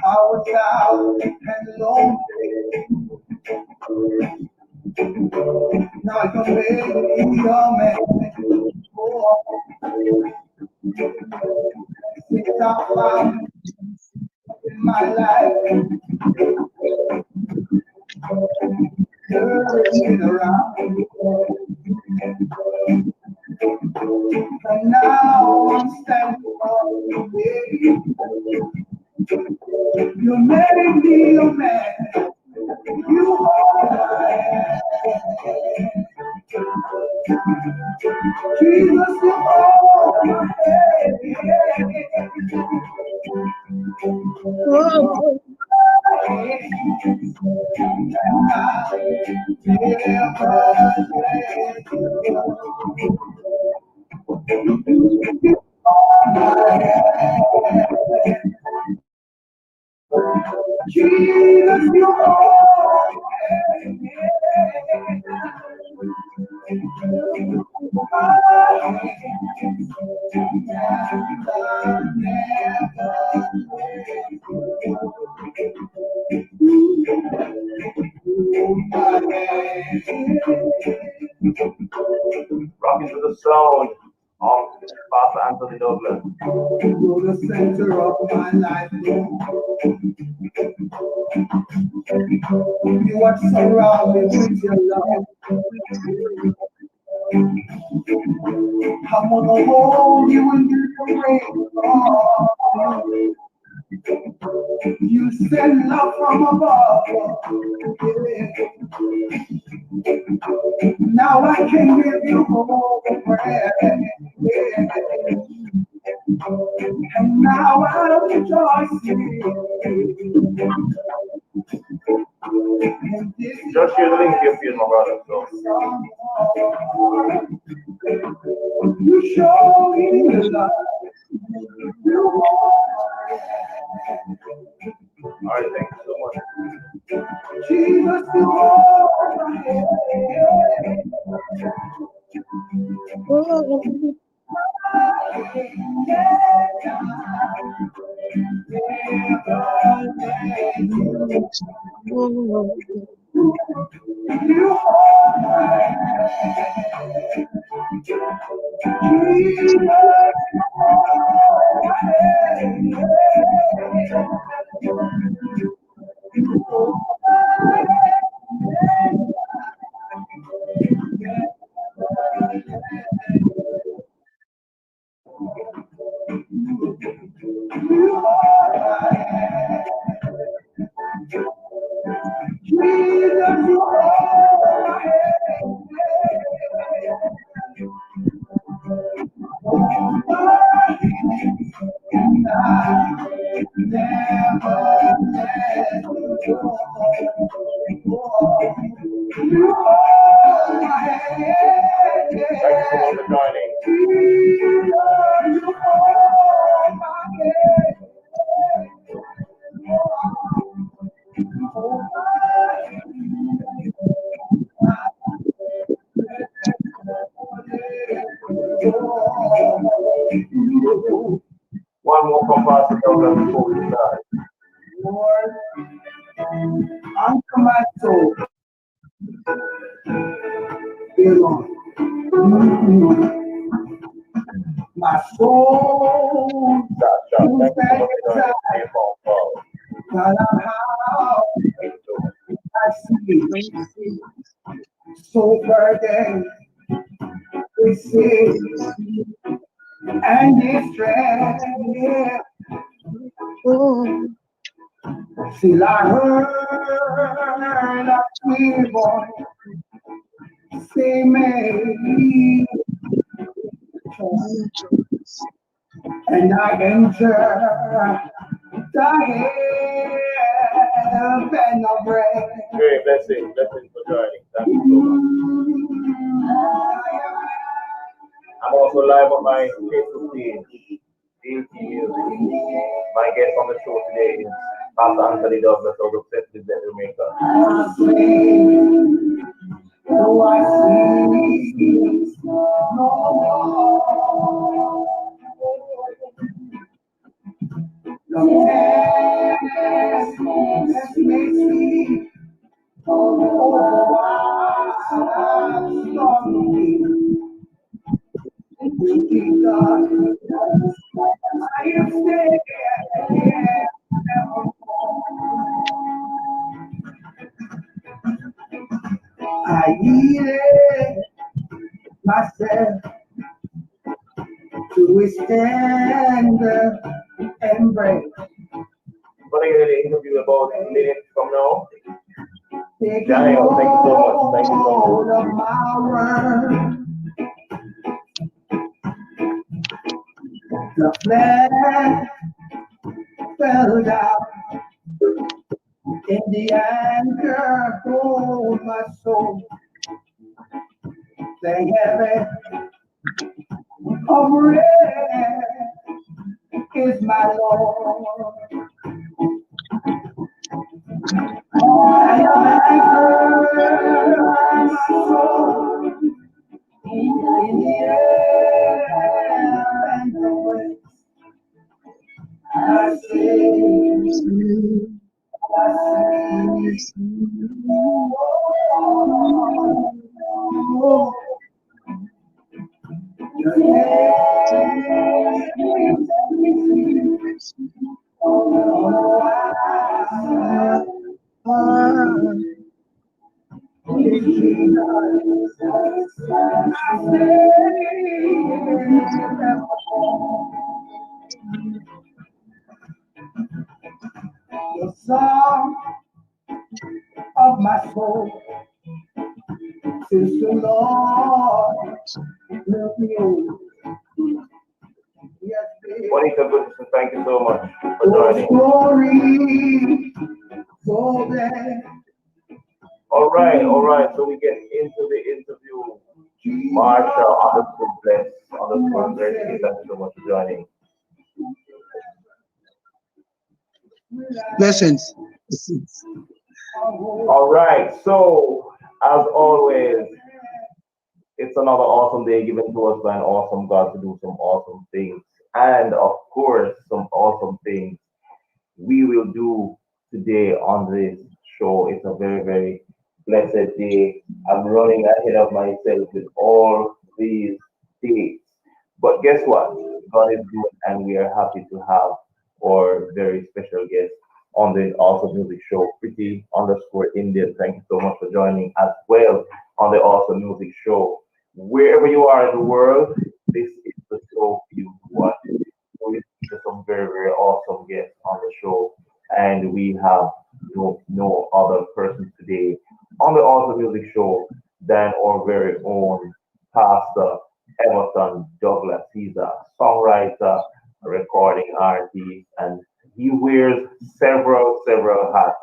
I was out and lonely. Now you made me a man. Oh, since I found in my life, turning around. And now I'm standing on the way. You made me a man. You are my Jesus, you are my head. Jesus, you Rocking to the sound of Pastor Anthony Douglas. you're the center of my life. You are surrounded with your love. I want to hold you in your rain. You send love from above. Now I can give you all the prayer. And now I'm rejoicing. Just share the link if you're my brother. So. You show me the love. All right, thank you so much. Jesus, you are my head. Thanks so much for joining. One more from Pastor Douglas before we start. Lord, unto my soul belong. My soul, Thank you so much for joining. God, how I see so burdened with sin and distress. Till I heard a sweet voice say, "Mary," and I enter the heaven of rest. Great, blessings for joining. Thank you so much. I'm also live on my Facebook page, DT Music. My guest on the show today is Pastor Anthony Douglas out of Jamaica. Oh, I see no more. Sometimes that makes me overwhelmed. Thinking God, I am staying. I needed myself to withstand the embrace. Gonna get an interview about minutes from now. Taking Dayle, thank you so much. Thank you so hold much. of my world. The flag fell down in the anchor hold my soul. The heaven of red is my Lord. I am anchored, my soul, in the air and the waves. I sing, I sing. Oh, your name the song of my soul since the Lord loved me. Yes, baby. Monica Goodison, thank you so much for Oh, joining. glory, so that All right. So we get into the interview. Marsha underscore bless, thank you so much for joining. Blessings. All right. So as always, it's another awesome day given to us by an awesome God to do some awesome things. And of course, some awesome things we will do today on this show. It's a very, very blessed day. I'm running ahead of myself with all these dates. But guess what? God is good, and we are happy to have our very special guest on the Awesome Music Show, Pretty underscore Indian. Thank you so much for joining as well on the Awesome Music Show. Wherever you are in the world, this is the show for you to watch. We feature some very, very awesome guests on the show, and we have no other person today on the Awesome Music Show than our very own Pastor Everton Douglas. He's a songwriter, a recording artist, and he wears several hats.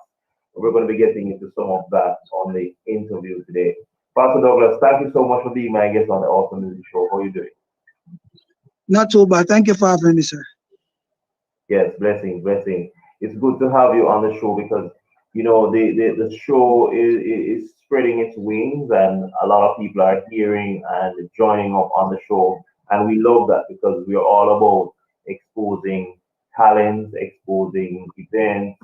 We're going to be getting into some of that on the interview today. Pastor Douglas, thank you so much for being my guest on the Awesome Music Show. How are you doing? Not too bad. Thank you for having me, sir. Yes, blessing. It's good to have you on the show because the show is spreading its wings and a lot of people are hearing and joining up on the show. And we love that because we're all about exposing talents, exposing events,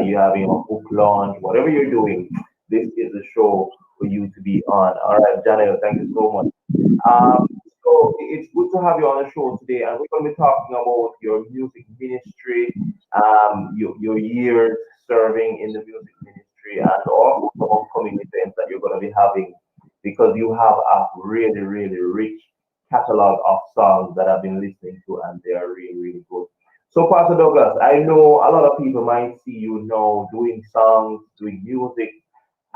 you having a book launch, whatever you're doing, this is the show for you to be on. All right, Janelle, thank you so much. So it's good to have you on the show today, and we're going to be talking about your music ministry, your years serving in the music ministry, and also some upcoming events that you're going to be having, because you have a really, really rich catalog of songs that I've been listening to, and they are really, really good. So, Pastor Douglas, I know a lot of people might see you now doing songs, doing music,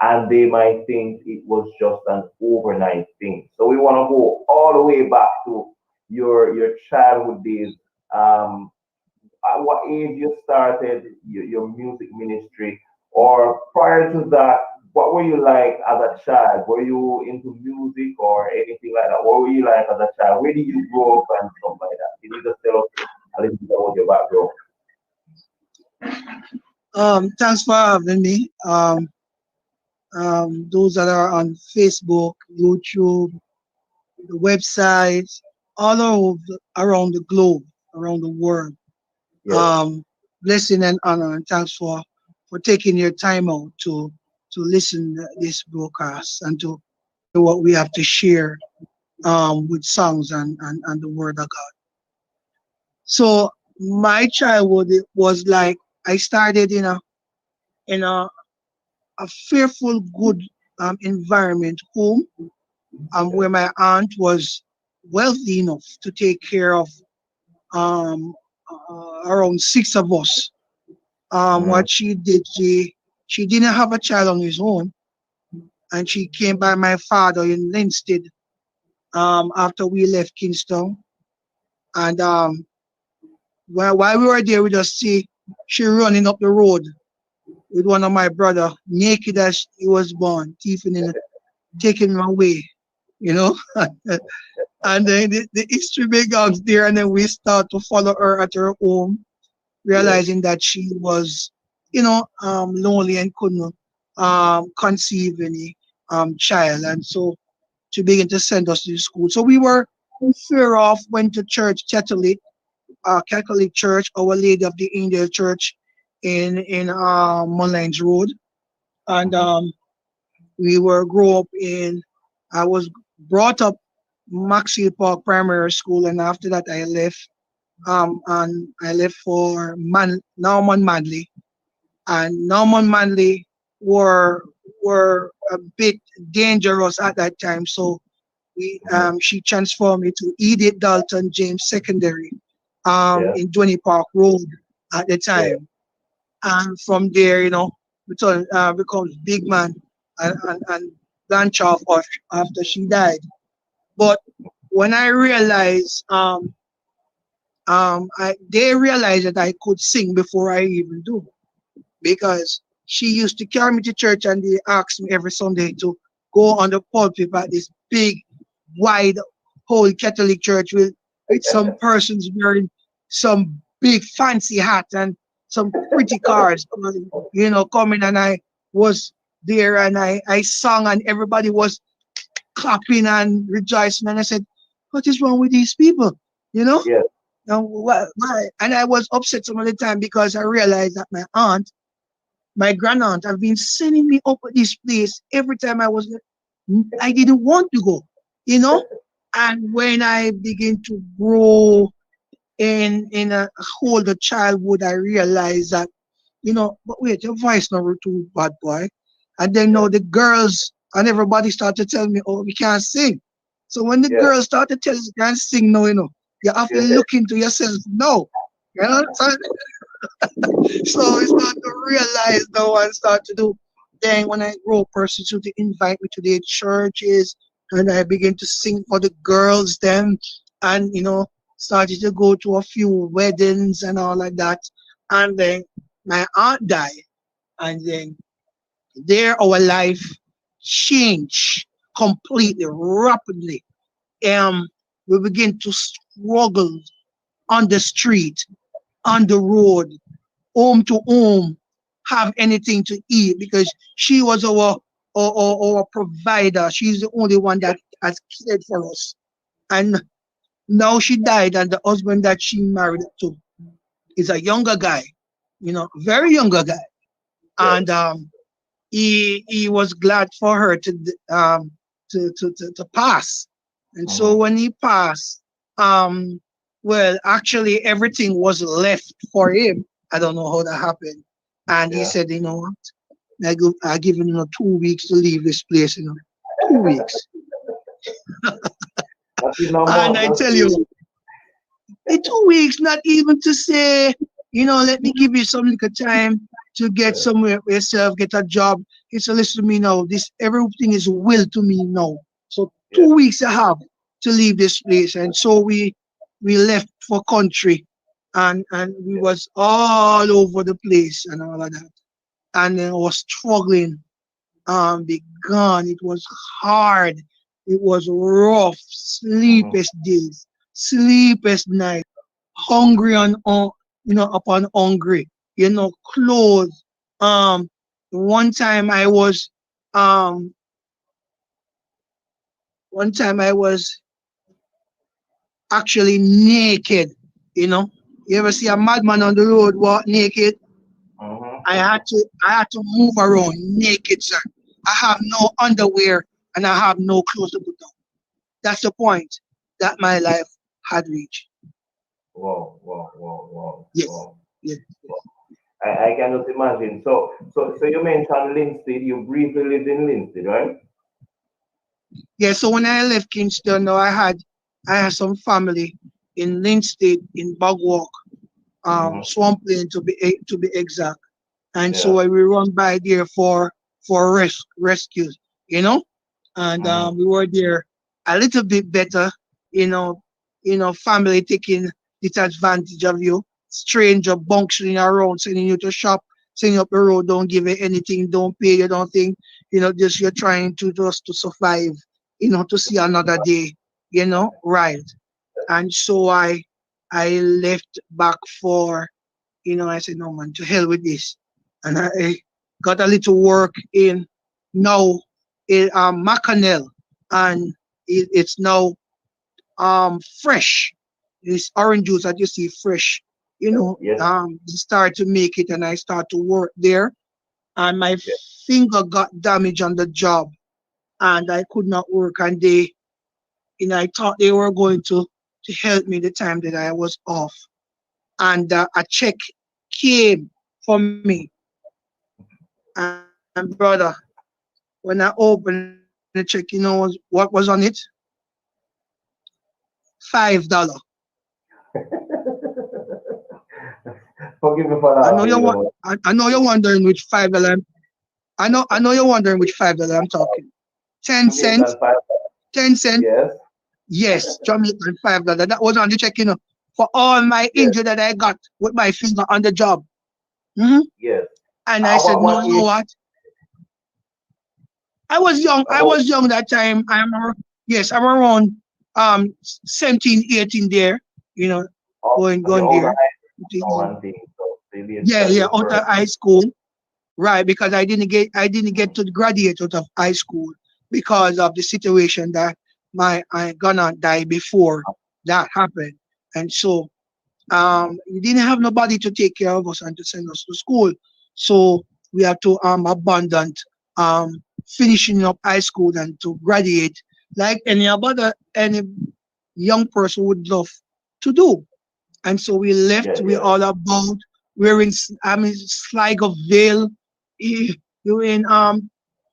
and they might think it was just an overnight thing. So we want to go all the way back to your childhood days. At what age you started your music ministry, or prior to that, what were you like as a child? Were you into music or anything like that? What were you like as a child? Where did you grow up and stuff like that? Can you just tell us a little bit about your background? Thanks for having me. Those that are on Facebook, YouTube, the websites, all over around the globe, around the world. Yes. Um, Blessing and honor, and thanks for taking your time out to listen to this broadcast and to hear what we have to share with songs and the word of God. So my childhood it was like I started in a fearful good environment home Yes. where my aunt was wealthy enough to take care of um, around six of us. Mm-hmm. What she did, she didn't have a child on his own, and she came by my father in Linstead after we left Kingston. And while we were there, we just see she running up the road with one of my brother, naked as he was born, thieving in, taking him away, you know. And then the history begins there, and then we start to follow her at her home, Yes. realizing that she was, lonely and couldn't conceive any child. And so she began to send us to school. So we were fair off, went to church, Catholic Church, Our Lady of the Angel Church in Mullines Road. And Mm-hmm. we were grew up in, I was brought up Maxfield Park Primary School, and after that I left for Norman Manley, and Norman Manley were were a bit dangerous at that time, so we Mm-hmm. she transformed me to Edith Dalton James Secondary Yeah. in Dwyney Park Road at the Yeah. time, and from there, becomes big man and branch off after she died. But when I realized they realized that I could sing before I even do, because she used to carry me to church and they asked me every Sunday to go on the pulpit at this big, wide, whole Catholic church with some persons wearing some big fancy hat and some pretty cars, coming, and I was there and I sang and everybody was clapping and rejoicing, and I said, what is wrong with these people? You know? Yes. Now, why? And I was upset some of the time because I realized that my grand aunt, have been sending me up at this place every time I didn't want to go, you know? And when I begin to grow in a older childhood, I realized that, but wait, your voice never too bad, boy. And then Yes. now the girls and everybody started telling me, oh, we can't sing. So when the Yes. girls started telling you can't sing now, you have to Yes. look into yourself now. So I start to realize now and start to do. Then when I grow, persons to invite me to their churches, and I begin to sing for the girls then, and started to go to a few weddings and all like that. And then my aunt died, and then there our life changed completely, rapidly. We begin to struggle on the street, on the road, home to home, have anything to eat, because she was our provider. She's the only one that has cared for us. And now she died, and the husband that she married to is a younger guy, very younger guy. Yes. And he was glad for her to pass. And so Mm-hmm. when he passed, well, actually everything was left for him. I don't know how that happened. And he Yeah. said, you know what? I give him 2 weeks to leave this place. 2 weeks. Nothing no And more. I Not tell you, really. the 2 weeks, not even to say, let me give you some little time to get Yes. somewhere for yourself, get a job. He said, listen to me now. This everything is will to me now. So Yes. 2 weeks I have to leave this place. And so we left for country, and we was all over the place and all of that. And then I was struggling be gone. It was hard. It was rough, Mm-hmm. sleepless days, sleepless night, hungry upon hungry, clothes. Um, one time I was, um, actually naked, you know, You ever see a madman on the road walk naked? I Mm-hmm. had to move around naked, sir. I have no underwear and I have no clothes to put on. That's the point that my life had reached. Wow, wow, wow, wow, Yes. wow. Yes. I cannot imagine. So you mentioned Linstead. You briefly lived in Linstead, right? Yeah, so when I left Kingston, now I had some family in Linstead, in Bogwalk, Mm-hmm. Swamp Lane to be exact. And so Yeah. I will run by there for rescues, you know, and Mm-hmm. we were there a little bit better, you know, family taking disadvantage of you, stranger bunking around, sending you to shop, sending up the road, don't give you anything, don't pay you, don't think, just you're trying to just to survive, to see another day, right. And so I left back for I said, no, man, to hell with this. And I got a little work in now in Macanel, and it's now fresh. This orange juice that you see fresh, Yes. they start to make it, and I start to work there, and my Yes. finger got damaged on the job, and I could not work, and I thought they were going to help me the time that I was off, and a check came for me. And brother, when I opened the check, what was on it? $5. Forgive me for I know laughing, you're you wa- know. I know you're wondering which $5. I know you're wondering which $5 I'm talking. 10 cents, Jamaican five. 10 cents. Yes. Yes, Jamaican $5. That was on the check, for all my Yes. injury that I got with my finger on the job. hmm Yes. And I said, no, What you know age? what? I was young. I About was young that time. Yes, I'm around 17, 18 there. You know, you're going out of there. high school and things, so they Yeah, study yeah, it out first. of high school, right? Because I didn't get to graduate out of high school because of the situation that I gonna die before that happened, and so we didn't have nobody to take care of us and to send us to school, so we had to abandon um finishing up high school and to graduate like any young person would love to do. And so we left. Yeah, We yeah. all about wearing, Sligo Vale, you're in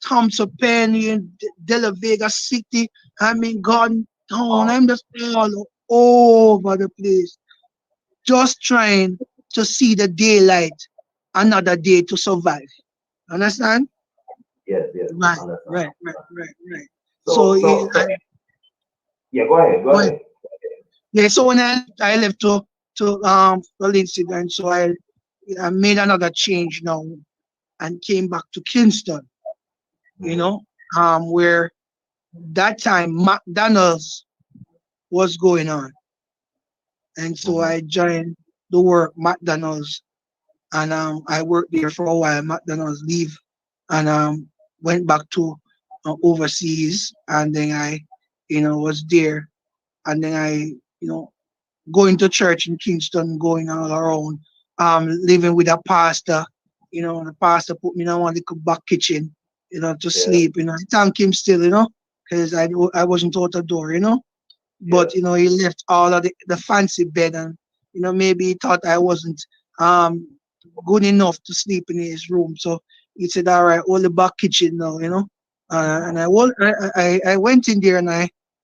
Thompson Pen, you're in De La Vega City. Gone down. I'm just all over the place, just trying to see the daylight, another day to survive. Understand? Yes, yes. Right, Understand. right, right, right, right. So, So yeah, go ahead, go go ahead. ahead. Yeah, so when I left to Lindsay, and so I made another change now and came back to Kingston, Mm-hmm. where that time McDonald's was going on. And so Mm-hmm. I joined the work McDonald's, and I worked there for a while. McDonald's leave, and went back to overseas, and then I was there, and then I going to church in Kingston, going all around, living with a pastor. The pastor put me in one little back kitchen, to Yeah, sleep. I thank him still, because I wasn't out the door, yeah, but he left all of the fancy bed, and maybe he thought I wasn't um good enough to sleep in his room, so he said, all right, hold the back kitchen now, and I went in there, and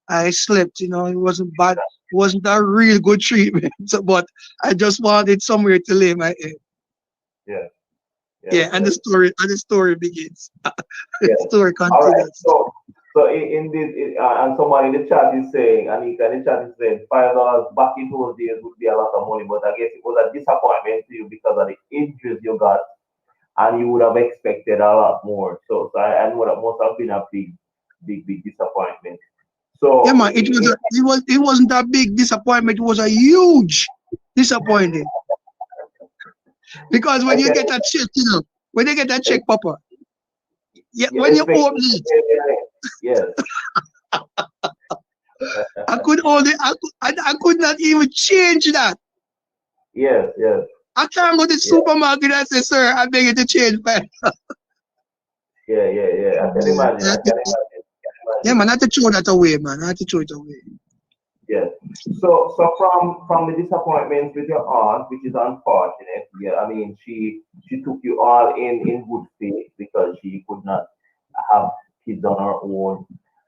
I slept. It wasn't bad, it wasn't a real good treatment, but I just wanted somewhere to lay my head. yeah, yes, Yeah, and yes, the story begins. The yes. story All right. continues. So in this, and someone in the chat is saying, Anika in the chat is saying, $5 back in those days would be a lot of money, but I guess it was a disappointment to you because of the injuries you got, and you would have expected a lot more. I know that must have been a big, big, big disappointment. Yeah, So man, it wasn't a big disappointment. It was a huge disappointment, because I when you can, get a check, when you get a check, Papa, yeah, you when you expect, open it, yes, I could not even change that. Yes, yes, I can't go to the yeah, supermarket and say, sir, I beg you to change my. yeah. I can imagine. I can imagine. Can Yeah, imagine. man, I have to throw that away, man. I have to throw it away. Yes. So from the disappointments with your aunt, which is unfortunate. Yeah, I mean, she took you all in good faith because she could not have kids on her own,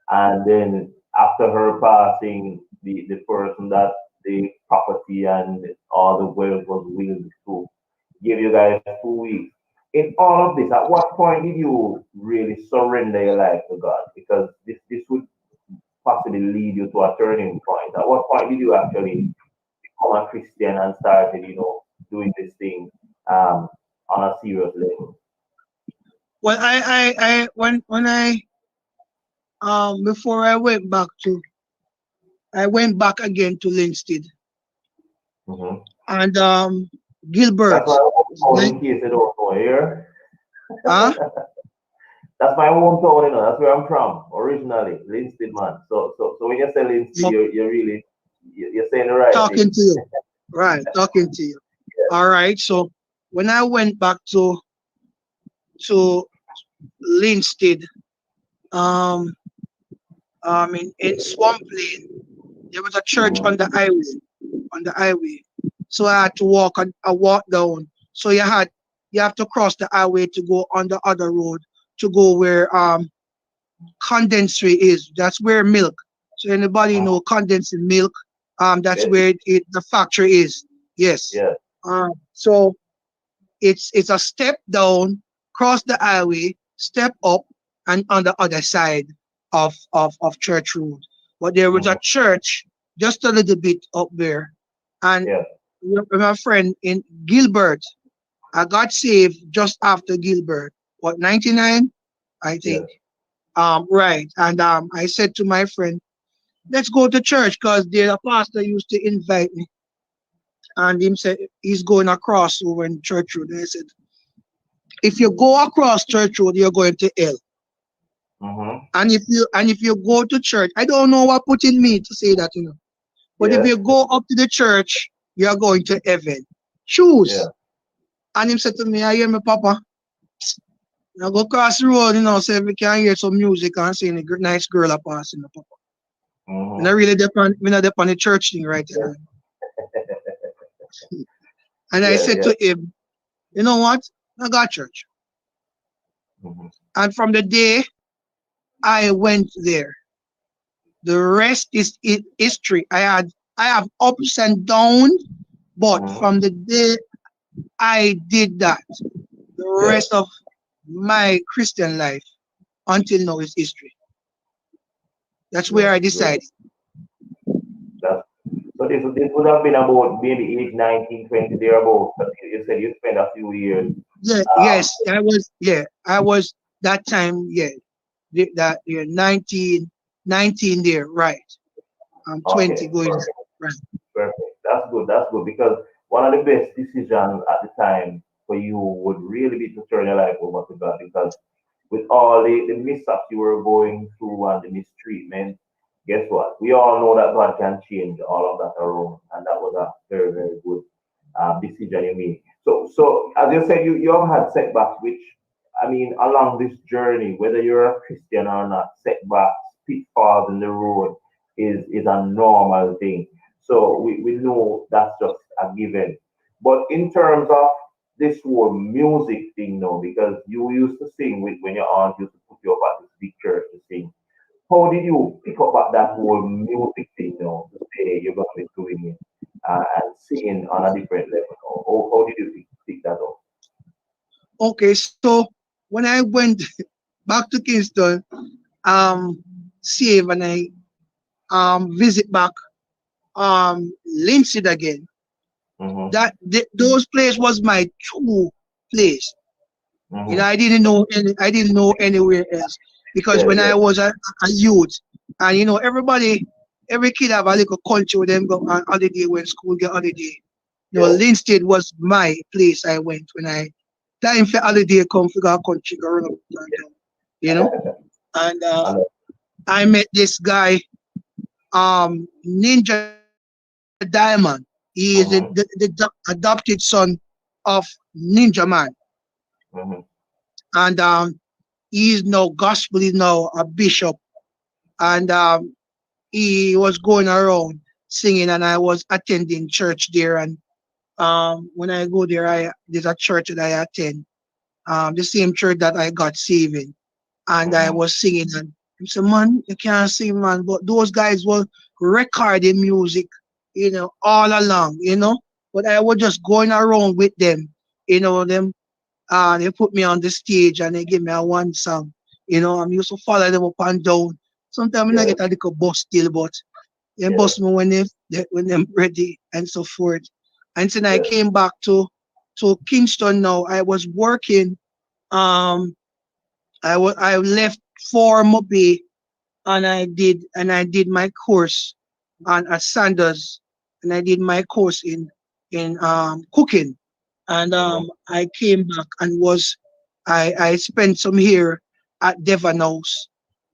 and then after her passing, the person that the property and all the wealth was willed to give you guys 2 weeks. In all of this, at what point did you really surrender your life to God? Because this would possibly lead you to a turning point? At what point did you actually become a Christian and started, doing this thing on a serious level? Well, when I before I went back again to Linstead Hmm. and That's Gilbert. my Is hometown, like, in case you don't know here. huh? That's my hometown, That's where I'm from originally, Linstead, man. So when you say Linstead, No, you're really you're saying the right talking thing. to you. Right, talking to you. All right. So when I went back to Linstead, um, in Swamp Lane, there was a church Hmm. on the highway. So I had to walk down. So you have to cross the highway to go on the other road to go where condensary is. That's where milk. So anybody know condensing milk? That's Yes, where the factory is. Yes. yes. So it's a step down, cross the highway, step up, and on the other side of Church Road. But there was a Hmm. church just a little bit up there, and Yes, my friend in Gilbert, I got saved just after Gilbert. What 99, I yes. think. Right, and I said to my friend, let's go to church because the pastor used to invite me, and him said he's going across over in Church Road. And I said, if you go across Church Road, you're going to hell. Hmm. And if you go to church, I don't know what put in me to say that, But if Yes, you go up to the church, you are going to heaven. yeah. Choose. And him said to me, I hear me, Papa. Now go across the road, so if we can hear some music and see a nice girl a passing, Papa. And I Hmm. really depend, me not depend on the church thing right Yes. there. And I Yeah, said yeah. to him, you know what? I got church. Hmm. And from the day I went there, the rest is history. I have ups and downs, but Hmm. from the day I did that, the Yeah. rest of my Christian life until now is history. That's where Great, I great. decided. That's, so this would have been about maybe age 19, 20 thereabout. But you said you spent a few years. Yeah, Um, yes, I was that time, that year 19 there, right. I'm 20 okay, going perfect, right. perfect. That's good. That's good because one of the best decisions at the time for you would really be to turn your life over to God because with all the mishaps you were going through and the mistreatment, guess what? We all know that God can change all of that around, and that was a very, very good decision you made. So as you said, you have had setbacks, which I mean, along this journey, whether you're a Christian or not, setbacks, pitfalls in the road is a normal thing. So we know that's just a given. But in terms of this whole music thing now, because you used to sing with when your aunt used to put you up at this big church to sing. How did you pick up at that whole music thing now to say you're going to be doing it and singing on a different level? How did you pick that up? Okay, so when I went back to Kingston, um, save and I visit back Linseed again. Mm-hmm. Those place was my true place. Mm-hmm. I didn't know anywhere else because Yeah, when yeah, I was a youth, and every kid have a little country with them go on holiday when school get holiday. yeah. Linstead was my place I went when I time for holiday come for our country go run up and down, you know. And And, I met this guy, Ninja Diamond. He was a He is Mm-hmm. the adopted son of Ninja Man, Mm-hmm. and he is now gospel. He's now a bishop, and he was going around singing, and I was attending church there. And when I go there, I there's a church that I attend, the same church that I got saved in, and I Mm-hmm. was singing. And he said, "Man, you can't sing, man." But those guys were recording music, all along, But I was just going around with them, them. They put me on the stage and they give me a one song. I'm used to follow them up and down. Sometimes I Yes. get a little bust still, but they Yes. bust me when when they're ready and so forth. And then I Yes. came back to Kingston now. I was working. Um, I left for Mobi and I did my course on at Sanders, and I did my course in cooking. And Mm-hmm. I came back and I spent some here at Devon House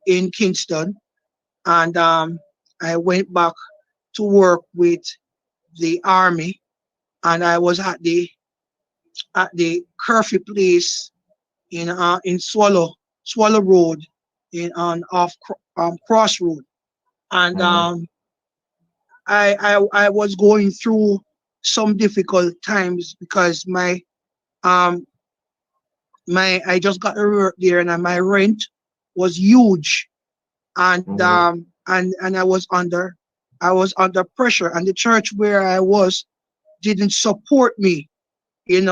in Kingston, and I went back to work with the army, and I was at the curfew place in Swallow Road, in on off Cross Road. And Mm-hmm. I was going through some difficult times because um I just got to work there, and my rent was huge, and Mm-hmm. I was under pressure, and the church where I was didn't support me. They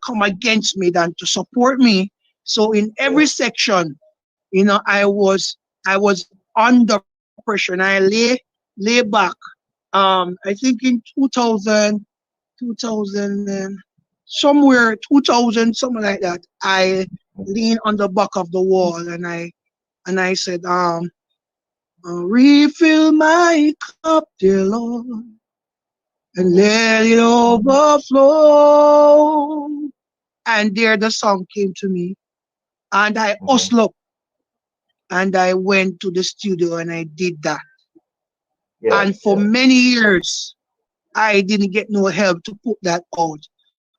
come against me than to support me. So in every Yes. section, I was under pressure, and I lay back. I think in 2000 somewhere 2000, something like that. I leaned on the back of the wall, and I said, refill my cup, dear Lord, and Mm-hmm. let it overflow. And there the song came to me, and I Mm-hmm. hustled up and I went to the studio and I did that. Yes. And for Yes. many years, I didn't get no help to put that out.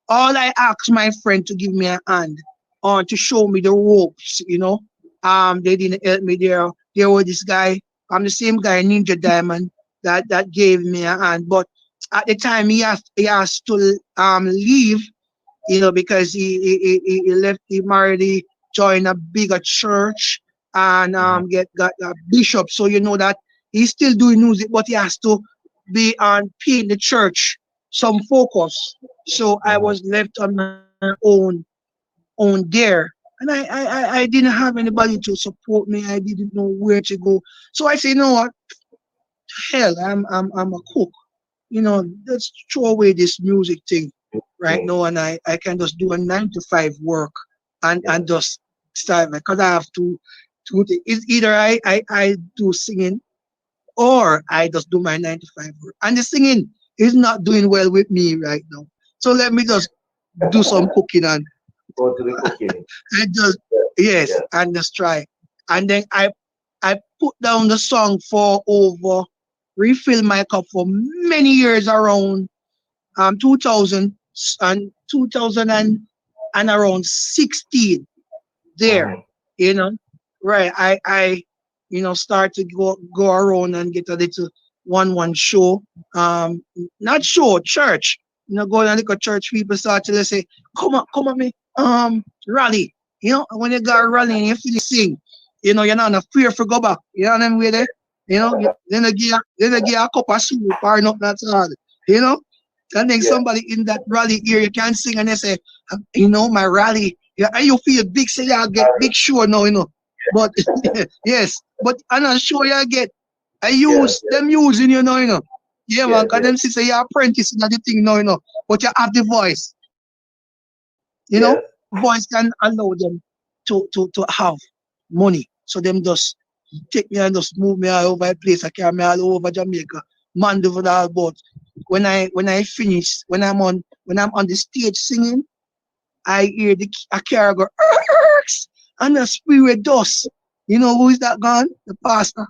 All I asked my friend to give me a hand on to show me the ropes. They didn't help me there. There was this guy, I'm the same guy, Ninja Diamond, that gave me a hand. But at the time he has to leave, because he left, he married, he joined a bigger church, and Mm-hmm. get got a bishop. So you know that he's still doing music, but he has to be on paying the church some focus. So I Mm-hmm. was left on my own there. And I didn't have anybody to support me. I didn't know where to go. So I say, you know what? Hell, I'm a cook. Let's throw away this music thing right Thing. now, and I can just do a 9 to 5 work, and Yes. just start, because I have it's either I do singing, or I just do my 9 to 5 work. And the singing is not doing well with me right now. So let me just do some cooking, Go to the cooking. and just, Yes. yes, Yes. and just try. And then I put down the song for over refill my cup for many years, around 2000 and 2000 and around 16 there, Mm-hmm. you know. Right. I start to go around and get a little one show. Um Not show, church. Go and look at church, people start to say, come on me, rally. When you got rally and you feel it sing, you're not afraid for go back. You know what I mean with it? Then they give you a cup of soup or not that's hard. You know? And then Yes. somebody in that rally here, you can sing, and they say, my rally, yeah, and you feel big, say you get big sure now. But yes, but I'm not sure you get. I Yes. use them using you know. Yeah, man, Yes. because Yes. them say you're apprentice in the thing now. But you have the voice, Yes. voice can allow them to have money. So them just take me and just move me all over the place. I carry me all over Jamaica, man over all. But when I finish, when I'm on the stage singing, I hear a car go, "Erks," and the spirit dust. You know who is that gone? The pastor.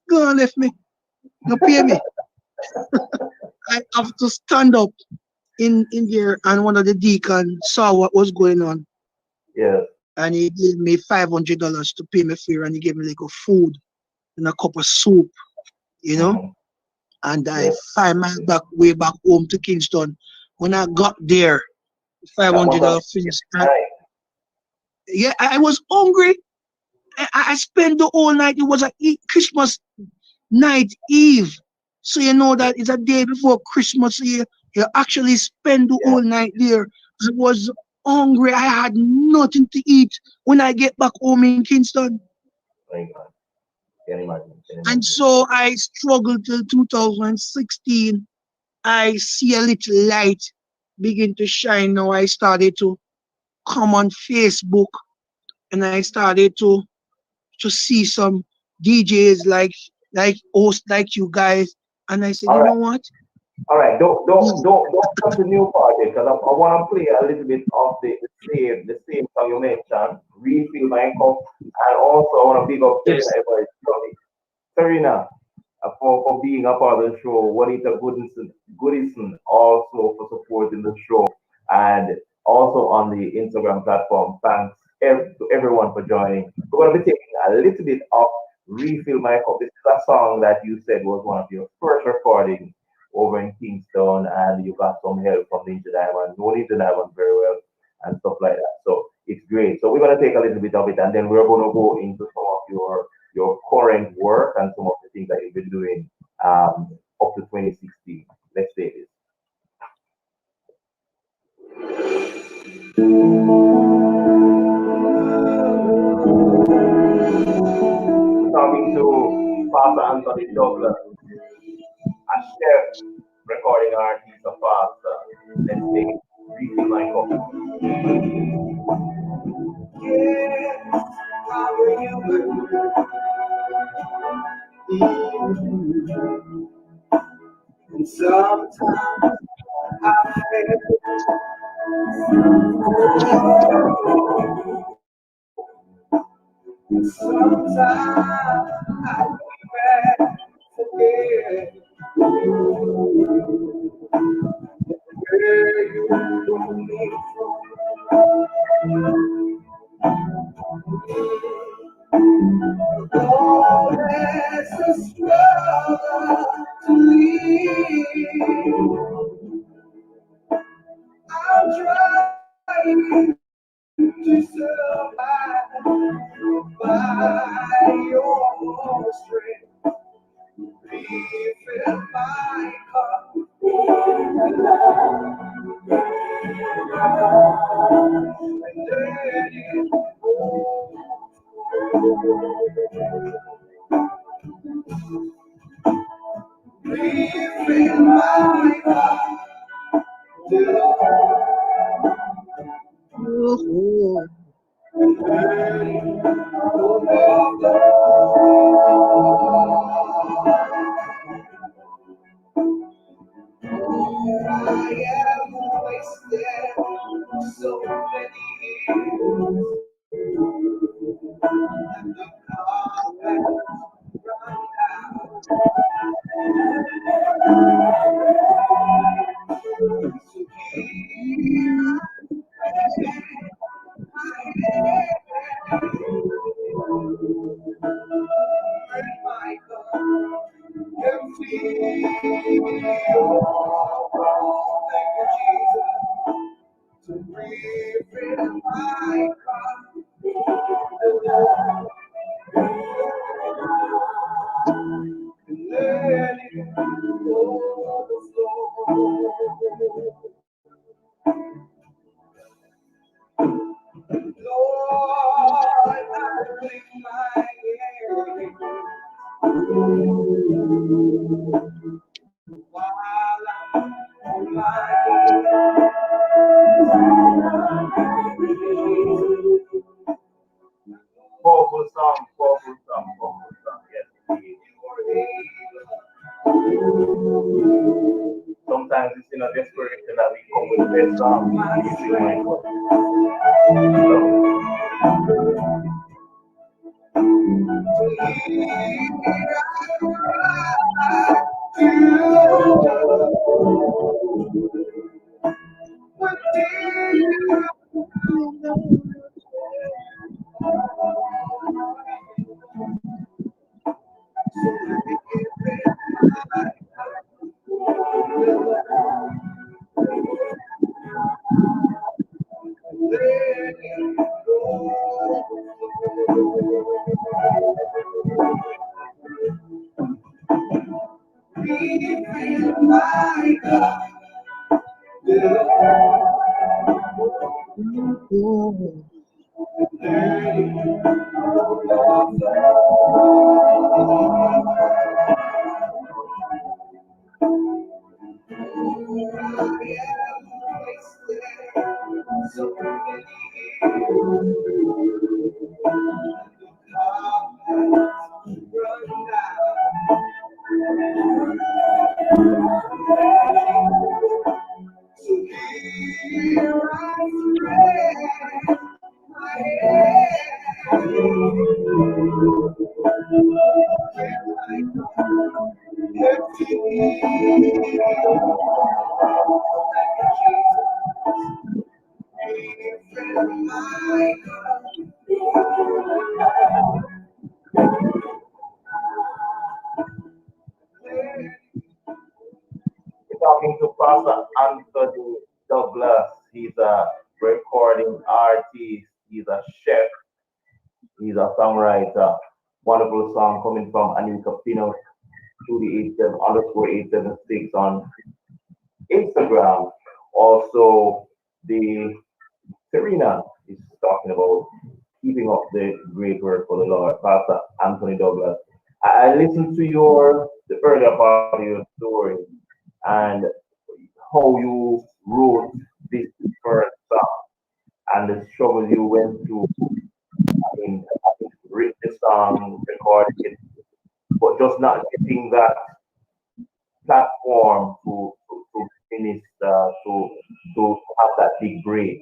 Gone left me. You pay me. I have to stand up in there, and one of the deacons saw what was going on, Yes. and he gave me $500 to pay me fare, and he gave me like a food and a cup of soup, you know. Mhm. And I Yes. find my back way back home to Kingston. When I got there, That was a $500 finished. night. Yeah, I was hungry. I spent the whole night. It was a Christmas night eve. So you know that it's a day before Christmas. So you actually spend the Yeah. whole night there. I was hungry. I had nothing to eat when I get back home in Kingston. My God. Can imagine. Can And imagine. so I struggled till 2016. I see a little light begin to shine now. I started to come on Facebook, and I started to see some DJs like hosts like you guys. And I said, All you right. know what? All right. Don't Yeah, don't don't don't come to new party because I want to play a little bit of the same song you mentioned. Refill my cup, and also I want to big up Serena yes. Everett. Serena, for being a part of the show. Juanita Goodison also for supporting the show, and also on the Instagram platform. Thanks to everyone for joining. We're going to be taking a little bit of Refill My Cup. This is a song that you said was one of your first recordings over in Kingston, and you got some help from Ninja Diamond. You know Ninja Diamond very well and stuff like that. So it's great. So we're going to take a little bit of it, and then we're going to go into some of your current work and some of the things that you've been doing up to 2016. Let's say this. We're talking to Pastor Anthony Douglas, a chef, recording artist, a pastor. Let's take it. Refill my cup. Yeah, how are you? And sometimes I and sometimes I forget where you brought me from. Oh, it's a struggle to leave. I'm trying to survive by your strength. Refill my cup and let it refill my cup till Oh, and let it overflow. I have wasted so many years, and the cup has run out. So here I am, my cup empty. Oh, thank you, Jesus, to refill my cup and let it overflow. Lord, I bring my while I'm on my knees. Powerful song, powerful song, powerful song. Yes, indeed. Sometimes it's in a desperation that we come with the best song. Refill my cup. Love it. What did you let you go? We feel like Oh, so many run down. So here I spread my We're talking to Pastor Anthony Douglas. He's a recording artist. He's a chef. He's a songwriter. Wonderful song coming from Anika Pino to the 87 underscore 876 on Instagram. Also, the Serena is talking about keeping up the great work for the Lord, Pastor Anthony Douglas. I listened to the earlier part of your story and how you wrote this first song and the struggle you went through. I think written the song, recorded it, but just not getting that platform to finish, to have that big break.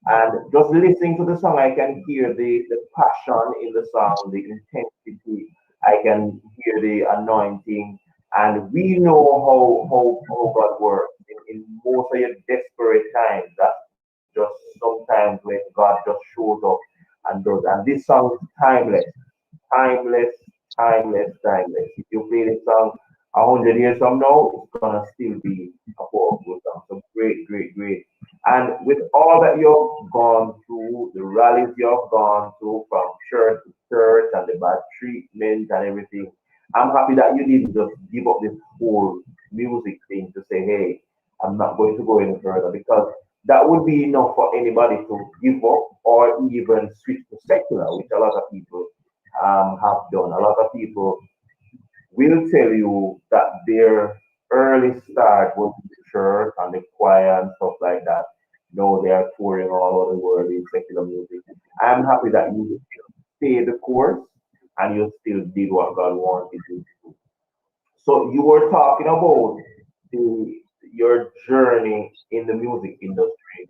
And just listening to the song, I can hear the passion in the song, the intensity. I can hear the anointing. And we know how God works. In most of your desperate times, that's just sometimes when God just shows up and does. And this song is timeless, timeless, timeless. If you play this song 100 years from now, it's gonna still be a powerful song. So great. And with all that you've gone through, the rallies you've gone through from church to church and the bad treatment and everything, I'm happy that you didn't just give up this whole music thing to say, hey, I'm not going to go any further because that would be enough for anybody to give up or even switch to secular, which a lot of people have done. A lot of people will tell you that their early start was in the church and the choir and stuff like that. No, they are touring all over the world in secular music. I'm happy that you still stayed the course and you still did what God wanted you to do. So you were talking about your journey in the music industry,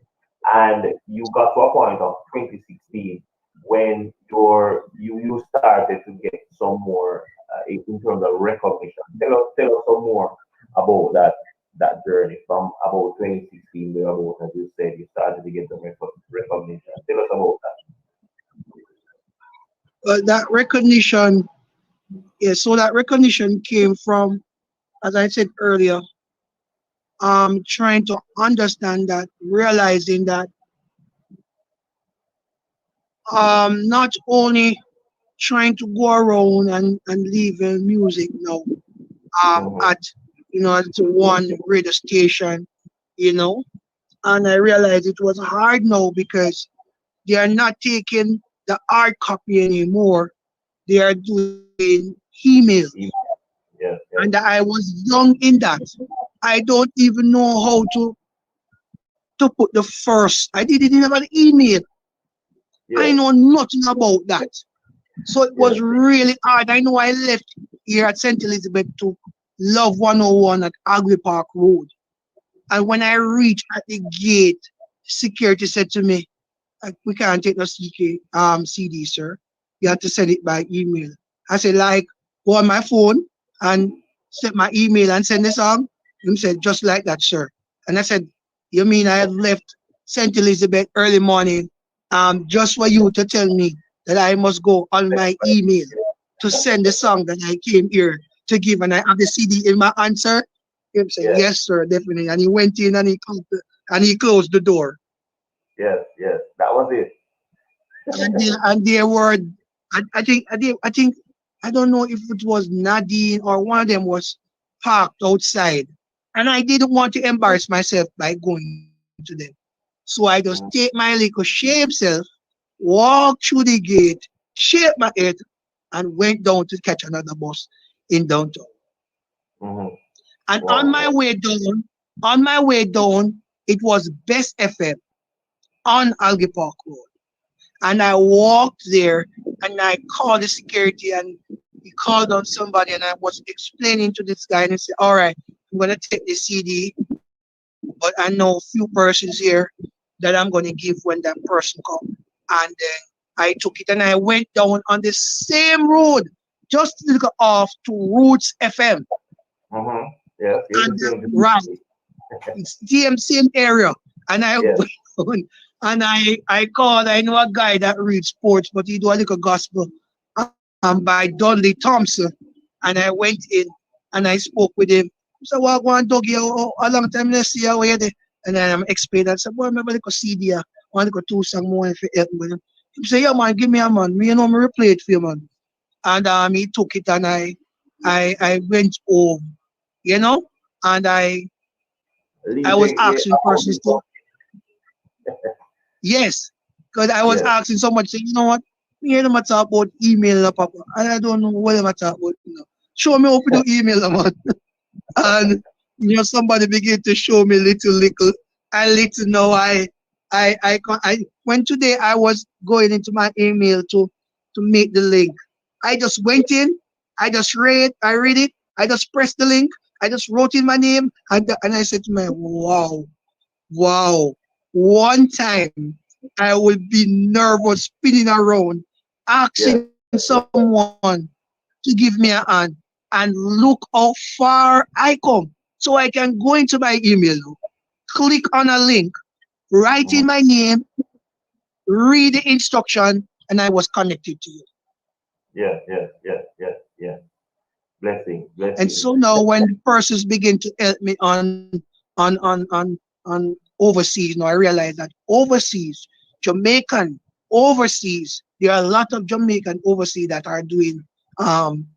and you got to a point of 2016 when you started to get some more in terms of recognition. Tell us some more about that journey from about 2016 to about, as you said, you started to get the recognition. Tell us about but that recognition, yes, so that recognition came from, as I said earlier, trying to understand that, realizing that not only trying to go around and leave music now that. at at one radio station, you know, and I realized it was hard now because they are not taking the hard copy anymore. They are doing email. Yes, And yes, I was young in that. I don't even know how to put the first. I didn't even have an email. I yes, know nothing about that. So it was yes, really hard. I know I left here at St. Elizabeth to Love 101 at Agri Park Road. And when I reached at the gate, security said to me, we can't take no CD, sir. You have to send it by email. I said, like, go on my phone and set my email and send the song. He said, just like that, sir. And I said, you mean I had left St. Elizabeth early morning just for you to tell me that I must go on my email to send the song that I came here to give and I have the CD in my answer? He said, Yes, yes, sir, definitely. And he went in and he closed the door. yes, yes. That was it. And they were I think I don't know if it was Nadine or one of them was parked outside. And I didn't want to embarrass myself by going to them. So I just take Mm-hmm. my little shape self, walk through the gate, shape my head, and went down to catch another bus in downtown. Mm-hmm. And Wow. on my way down, it was Best FM on Algie Park Road. And I walked there and I called the security and he called on somebody and I was explaining to this guy and he said, all right, I'm gonna take the CD, but I know a few persons here that I'm gonna give when that person come. And then I took it and I went down on the same road, just to look off to Roots FM. Mm-hmm. Yes, it's And the same. right, it's the same area. And I Yes. went on and I called, I know a guy that reads sports, but he do a little gospel by Dudley Thompson. And I went in and I spoke with him. So what going Dougie, a long time let's see how you there. And then I'm explaining. I said, boy, remember like a CD, I want to go two song more if you help me with him. He said, yeah man, give me a man. Me you know me replay it for you, man. And he took it and I went home, you know, and I was Leaving asking about persons the to yes, because I was yes. asking someone, say, you know what? Me hear them a talk about email, papa, and I don't know what them a talk about. You know. Show me how to do email, man. And somebody begin to show me little. I little know I when today I was going into my email to make the link. I just went in, I read it, I just pressed the link, I just wrote in my name, and I said to my wow. Wow. One time I will be nervous spinning around, Yes. asking someone to give me a hand and look how far I come. So I can go into my email now, click on a link, write in Mm-hmm. my name, read the instruction, and I was connected to you. Yes, yes, yes, yes, yes. Blessing, And blessing. so now when the persons begin to help me on overseas, now I realize that overseas, Jamaican overseas, there are a lot of Jamaican overseas that are doing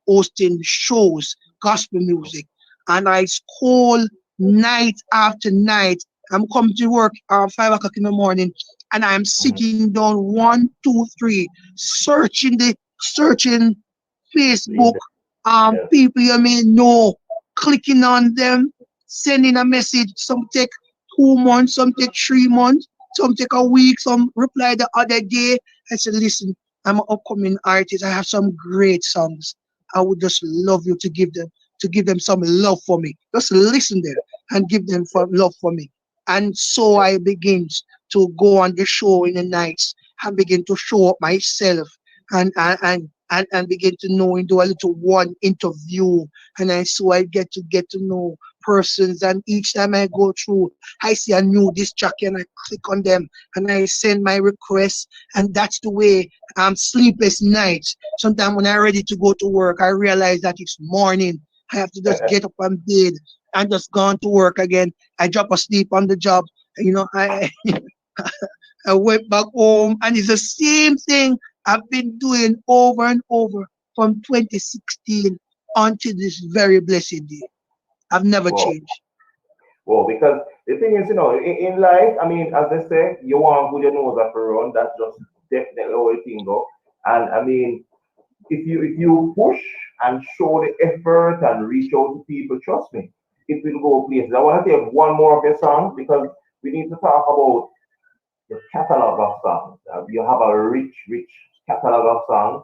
hosting shows, gospel music. And I scroll night after night. I'm coming to work 5 o'clock in the morning and I'm Mm-hmm. sitting down 1, 2, 3, searching Facebook, Yes, yes. people you may know, clicking on them, sending a message. Some take 2 months, some take 3 months, some take a week, some reply the other day. I said, listen, I'm an upcoming artist. I have some great songs. I would just love you to give them some love for me. Just listen there and give them love for me. And so Yes. I begin to go on the show in the nights and begin to show up myself and begin to know and do a little one interview. And I get to know persons. And each time I go through, I see a new disc jockey and I click on them and I send my request. And that's the way sleepless nights. Sometimes when I'm ready to go to work, I realize that it's morning. I have to just get up and bed and just gone to work again. I drop asleep on the job. I I went back home and it's the same thing I've been doing over and over from 2016 until this very blessed day. I've never Wow. changed. Well, because the thing is, in life, I mean, as they say, you want who you know that for run. That's just definitely how the thing go. And I mean, if you push and show the effort and reach out to people, trust me, it will go places. I want to take one more of your songs because we need to talk about the catalog of songs. You have a rich, rich catalog of songs,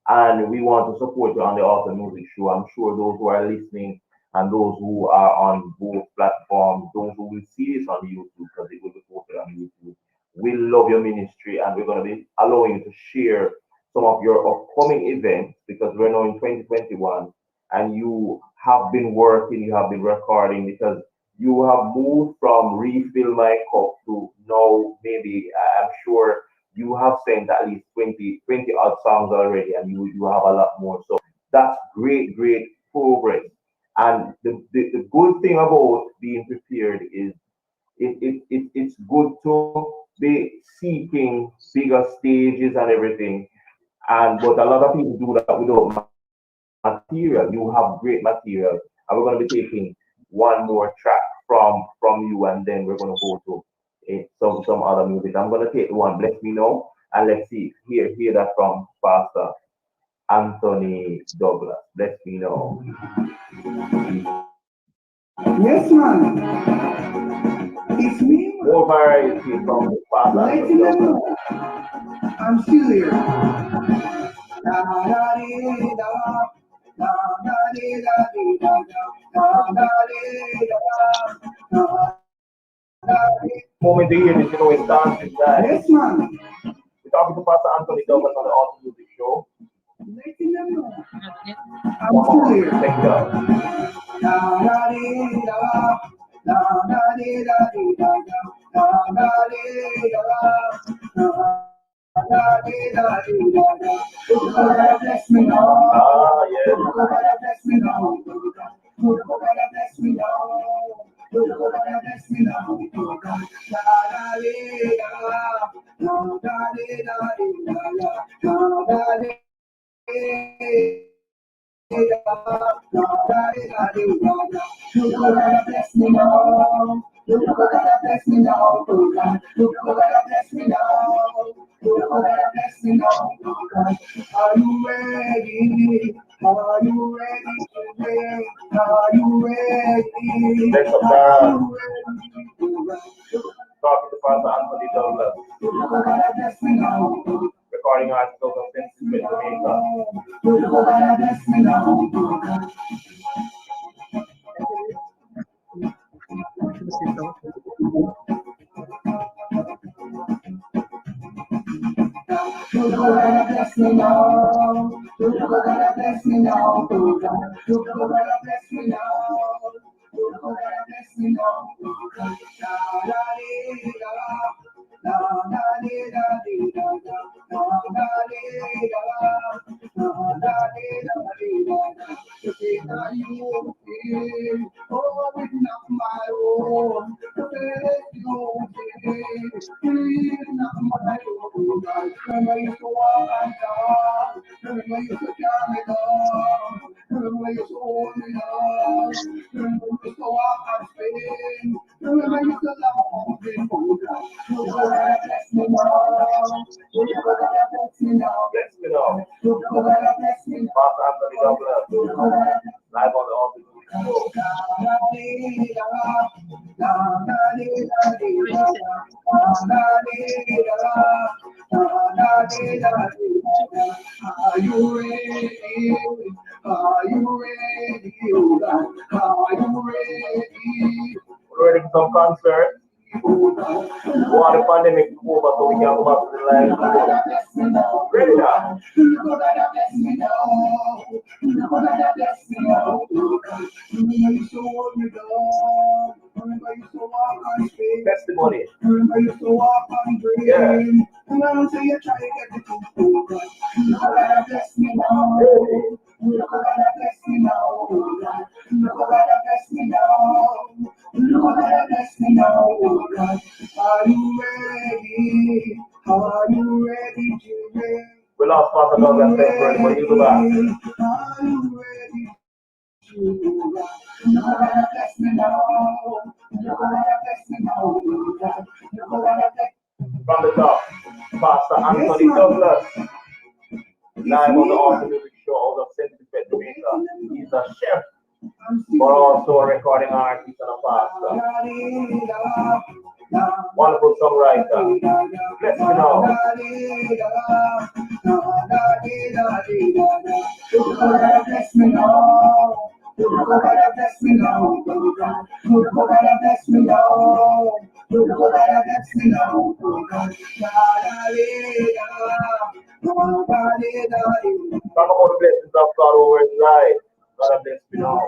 and we want to support you on the Author Music Show. I'm sure those who are listening and those who are on both platforms, those who will see this on YouTube, because it will be posted on YouTube, we love your ministry, and we're going to be allowing you to share some of your upcoming events because we're now in 2021, and you have been working, you have been recording, because you have moved from refill my cup to now maybe I'm sure you have sent at least 20 odd songs already, and you have a lot more. So that's great progress. And the good thing about being prepared is it's good to be seeking bigger stages and everything. And but a lot of people do that without material. You have great material, and we're going to be taking one more track from you, and then we're going to go to some other music. I'm going to take the one "Bless Me Now," and let's see hear that from Pastor Anthony Douglas. "Bless Me Now." Yes, man. It's me, man. More variety from Pastor Anthony Letting them Douglas. know I'm still here. Da da dee da, da da dee da dee da da, da dee da da, da dee. Moment to hear this, it's dancing time. Yes, man. We're talking to Pastor Anthony Douglas on the Awesome Music Show. Letting them know I'm Come still on, here. check it out. Da da dee da, da da dee da dee da da, da dee da da dee da dee da da. Bless me now. Ah, yes. Bless me now. Bless me now. Bless me now. Da dee da, da dee da dee da. You gotta bless me now. You gotta bless me now. You gotta bless me now. You gotta bless me now. Are you ready? Are you ready to wait? Are you ready? Let's up, Are Dara. you ready? Talking to Pastor Anthony Douglas. You gotta bless me now. Recording Artiste of Jamaica. You gotta bless me now. You gotta bless me now. You gotta bless me now. You gotta bless me now. You gotta bless me now. Da da dee da, da da dee da dee da da, da dee da, da dee da dee da da. You say that you feel, oh, it's not my own. You it's not my own. Remember you to walk and talk. Remember you to carry me down. Remember you to hold me down. Remember you to walk and spin. Remember you to laugh and bring food. You gotta bless me now. You gotta bless me now. Let's get on. You gotta bless me now. Pastor Anthony Douglas. You gotta Live on the Awesome Music Show. Are you ready? Are you ready? Are you ready? We're ready for some concert. We want the pandemic to go over so we can go back to the live. Ready now? Testimony. Remember you to walk on dream. Yeah. And I don't say you try to get the two. You gotta bless me now. You gotta bless me now. You gotta bless me now. You gotta bless me now. Are you ready? Are you ready to wait? We lost Pastor Douglas temporarily, but he'll be back. Are you ready to wait? You gotta bless me now. You gotta bless me now. You gotta bless From the top, Pastor Anthony Douglas. Live on the Awesome Music Show out of St. Jamaica. He's a chef, but also a recording artist and a pastor. Wonderful songwriter. Bless me now. You gotta bless me now. You gotta bless me now. You gotta bless me now. You gotta bless me now. Talk about the blessings of God over his life. gotta bless me now.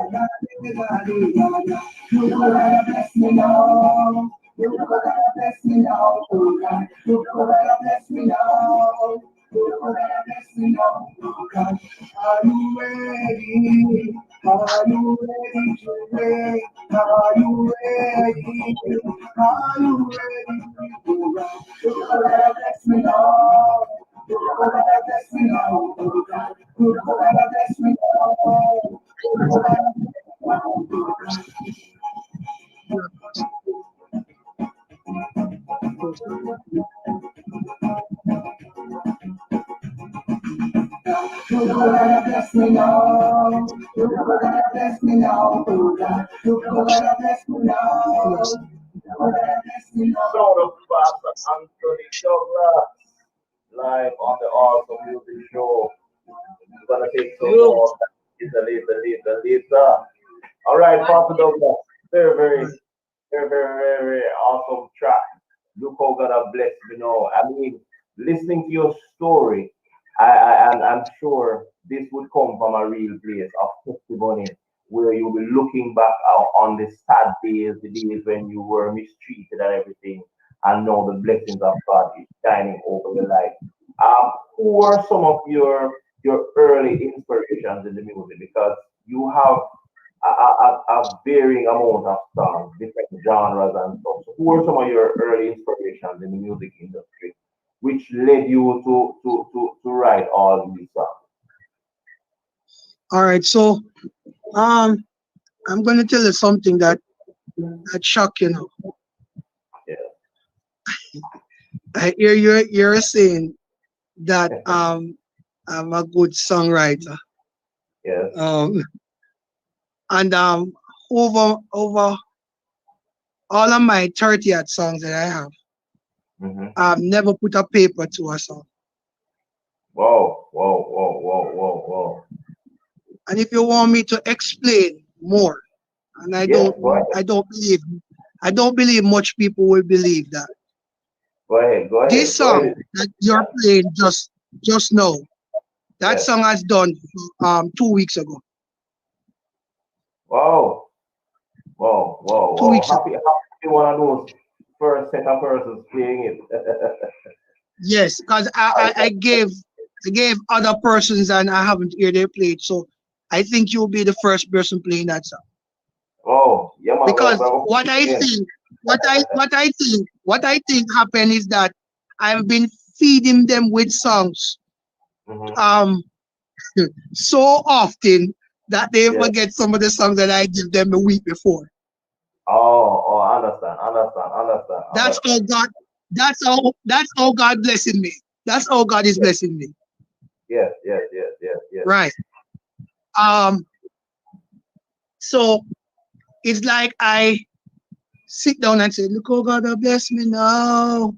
You gotta bless me now. You gotta bless me now. Oh God. You gotta bless me now. You gotta bless me now. Oh God. Are you ready? Are you ready to pray? Are you ready? Are you ready? Oh God. You gotta bless me now. You gotta bless me now. Oh God. You gotta bless me now. You gotta bless me now. You gotta bless me now. Oh God. You gotta bless me now. Yes. You gotta bless me now. Sound of Pastor Anthony Douglas live on the Awesome Music Show. We're gonna take some You. more later. All right, Pastor Douglas. Very, very, very, very, very, very awesome track. Look how God have blessed me now. I mean, listening to your story, I'm sure this would come from a real place of testimony where you'll be looking back on the sad days, the days when you were mistreated and everything, and now the blessings of God is shining over your life. Who were some of your early inspirations in the music? Because you have a varying amount of songs, different genres and stuff. So who are some of your early inspirations in the music industry, which led you to write all these songs? All right. So um, I'm gonna tell you something that shock you now. Yeah, I hear you're saying that I'm a good songwriter. yes, Um, and over all of my 30 odd songs that I have, mm-hmm. I've never put a paper to a song. Whoa, whoa, whoa, whoa, whoa, whoa. And if you want me to explain more, and Yes, go ahead, I don't believe much people will believe that. go ahead, go This ahead, go song ahead. that you're playing just now, that Yes, song has done 2 weeks ago. whoa, whoa, whoa, Two whoa. weeks ago. Happy one of those first set of persons playing it. Yes, because I gave other persons and I haven't heard they played. So I think you'll be the first person playing that song. Oh, yeah, man, Because we're again. what I think happened is that I've been feeding them with songs Mm-hmm. um so often that they Yeah. forget some of the songs that I give them the week before. Oh, I understand, That's how understand. God that's how God blessing me. That's how God is Yes, blessing me. yes. Right. Um so it's like I sit down and say, look how God has blessed me now.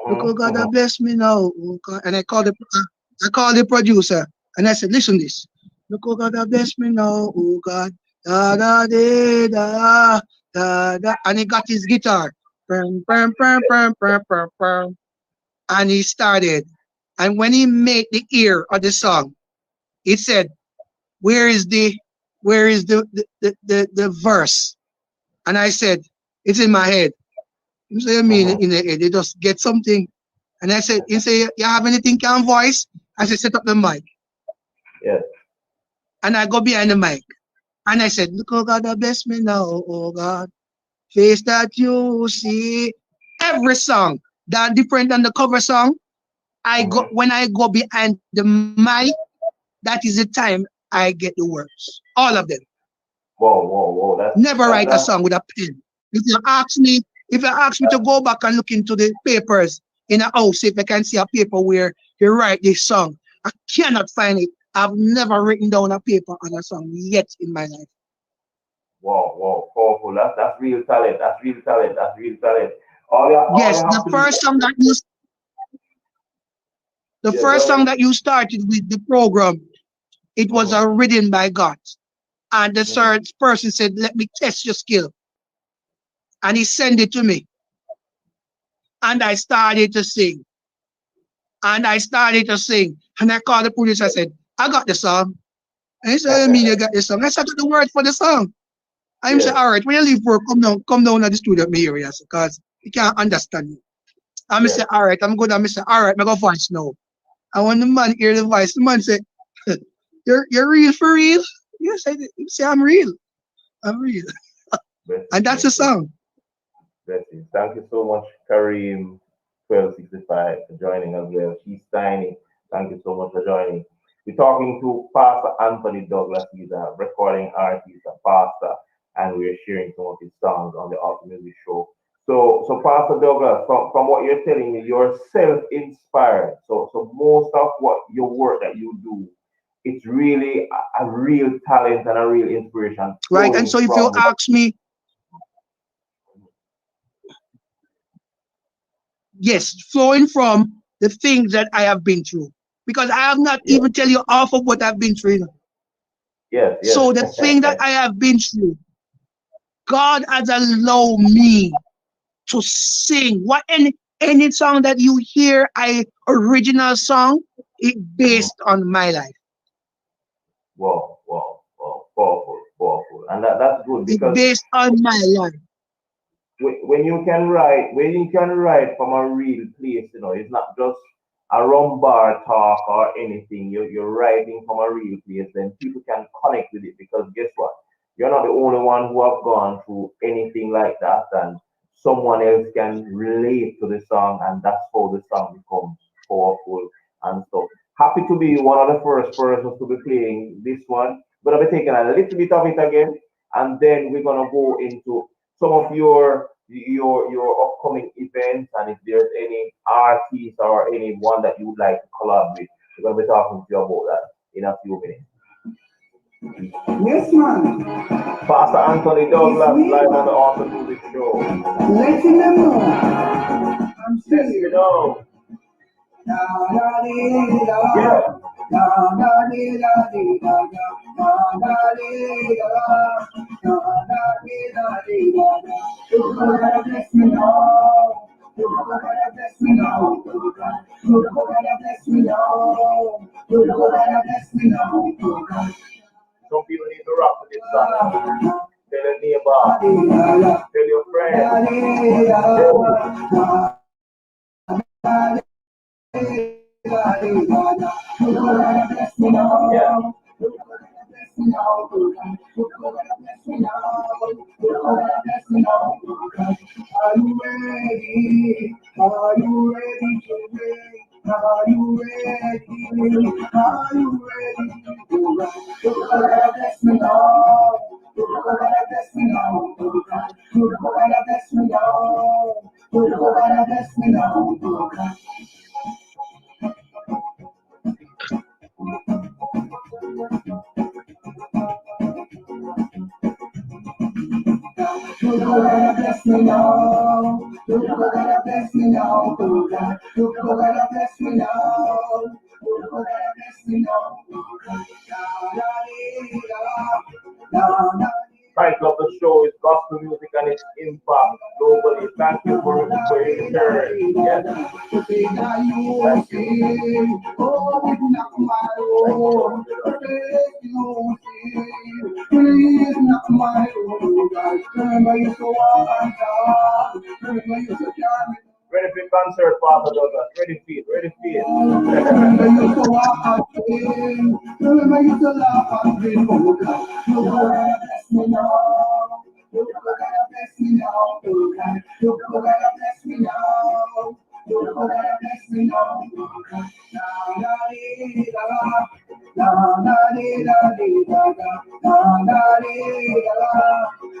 Look how God Mm-hmm. has blessed me now. Oh God. And I call the producer and I said, listen this. Look how God has blessed me now. Oh God. Da da da da da da. And he got his guitar. Pum, pum, pum, pum, pum, pum, pum. And he started. And when he made the ear of the song, he said, where is the verse? And I said, it's in my head. You say, I mean, Mm-hmm. in the head, they just get something. And I said, you say, you have anything can voice? I said, set up the mic. Yes. And I go behind the mic. And I said, look, oh God, bless me now, oh God. Face that you see. Every song that different than the cover song, Mm-hmm. when I go behind the mic, that is the time I get the words. All of them. Whoa. Never write a That's song with a pen. If you ask me, if you ask me to go back and look into the papers in a house, if I can see a paper where you write this song, I cannot find it. I've never written down a paper on a song yet in my life. powerful. That's real talent. That's real talent. All you Yes, have to do. the Yeah, go first ahead. song that you started with the program, it was Mm-hmm. written by God. And the Mm-hmm. third person said, let me test your skill. And he sent it to me. And I started to sing. And I started to sing. And I called the producer. I said, I got the song. And he said, I mean, you got the song. I said, the word for the song. I'm say, Yes, all right, when you leave work, come down at the studio at my area, because you can't understand me. I'm yes. say, all right, I'm good. I'm say, all right, I go voice now. And when the man hear the voice, the man say, you're real for real? Yes, you say, I'm real. I'm real. And Blessings, that's the blessings, song. blessings. Thank you so much, Kareem 1265, for joining us well. She's tiny. Thank you so much for joining. We're talking to Pastor Anthony Douglas. He's a recording artist, a pastor, and we're sharing some of his songs on the Art Music Show. So Pastor Douglas, from what you're telling me, you're self-inspired. So most of what your work that you do, it's really a real talent and a real inspiration Right? And flowing so if you from the. ask me, yes, flowing from the things that I have been through. Because I have not Yes, even tell you half of what I've been through. yes, yes. So the thing that I have been through, God has allowed me to sing. What any song that you hear, original song, it Mhm. based on my life. Wow, wow, wow, powerful, powerful, and that's good It because based on my life. when you can write from a real place, it's not just a rum bar talk or anything. You're writing from a real place, then people can connect with it because guess what? You're not the only one who have gone through anything like that, and someone else can relate to the song, and that's how the song becomes powerful and stuff. Happy to be one of the first persons to be playing this one. Gonna be taking a little bit of it again, and then we're gonna go into some of your upcoming events, and if there's any artist or anyone that you would like to collab with, we're gonna be talking to you about that in a few minutes. Yes, man. Pastor Anthony It's Douglas me, live on the man. Awesome Music Show. Letting them know I'm Yes, you serious. know. Da da dee da, Yeah. da da dee da dee da da, da dee da, da dee da dee da da. You gotta bless me now. You gotta bless me now. You gotta bless me now. You gotta bless me now. Some people need to rock to this song. Tell your neighbor, Da dee da da, tell your friend. da dee da, Hey. da Yeah. Are you ready? Are you ready to win? Are you ready? Are you ready to run? You gotta bless me now. You gotta bless me now. You gotta bless me now. You gotta bless me now. You gotta bless me now. You gotta bless me now. You gotta bless me now. You gotta bless me now. Da da Title of the show is Gospel Music and its Impact Globally. Thank you for your return. Yes. Thank you. Oh, it's not my Thank you so own. much, beloved. Please, not my own. Remember you so on top. Remember you so charming. Ready for concert, Pastor Douglas. Ready for it, ready for Remember it. you so walk and sing. Remember you so laugh and grin. Oh God, you gotta bless me now. You gotta bless me now. Oh God, you gotta bless me now. You gotta bless me now. Oh God, la la dee da la la dee da dee da da la dee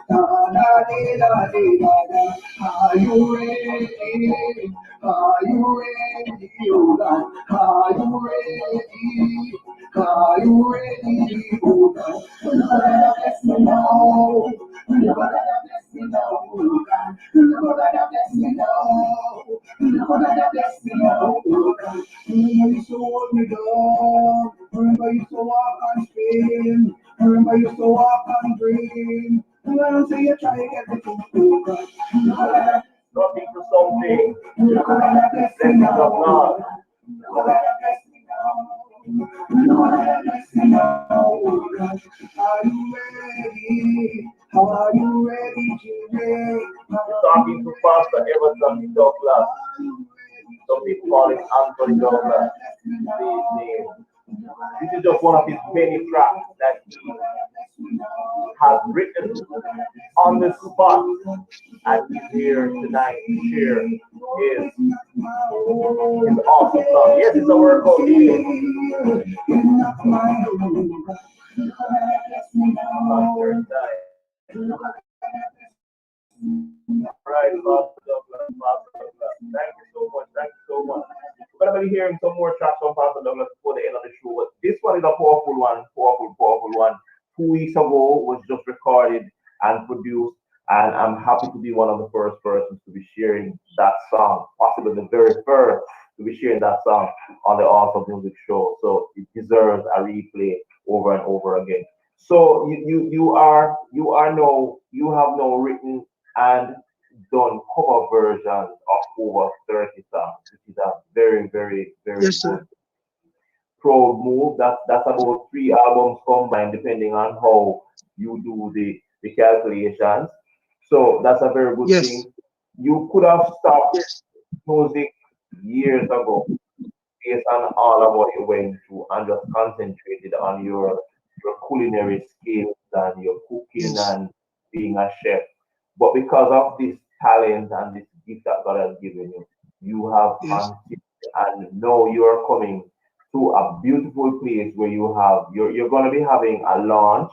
da la dee da dee da da. Are you ready? Are you ready, oh God? Are you ready? Are you ready, oh God? You gotta bless me now. You gotta bless me now, oh God. You gotta bless me now. You gotta bless me now, oh God. Remember you so hold me down. Remember you so walk and spin. Remember you so walk and dream. And I don't say you try to get the truth, oh God. You gotta Nothing to something. you gotta bless me Blessings of now. God. You gotta bless me now. You gotta bless me now. Are you ready? How are you ready to make? You're talking to Pastor Everton Douglas. Some people call him Anthony Douglas. His name. This is just one of his many tracks that he has written on the spot, and he's here tonight to share his awesome song. Yes, it's a workout video. Concert time. Right, Pastor Douglas, Pastor Douglas. Thank you so much. Thank you so much. We're gonna be hearing some more tracks from Pastor Douglas before the end of the show. But this one is a powerful one, powerful one. 2 weeks ago was just recorded and produced, and I'm happy to be one of the first persons to be sharing that song, possibly the very first to be sharing that song on the Awesome Music Show. So it deserves a replay over and over again. So you are now you have now written and done cover versions of over 30 songs, which is a very Yes, good sir. proud move. That's about 3 albums combined, depending on how you do the calculations. So that's a very good Yes. thing. You could have stopped Yes. music years ago based on all of what you went through and just concentrated on your culinary skills and your cooking Yes. and being a chef. But because of this talent and this gift that God has given you, you have Yes. continued, and now you are coming to a beautiful place where you're going to be having a launch.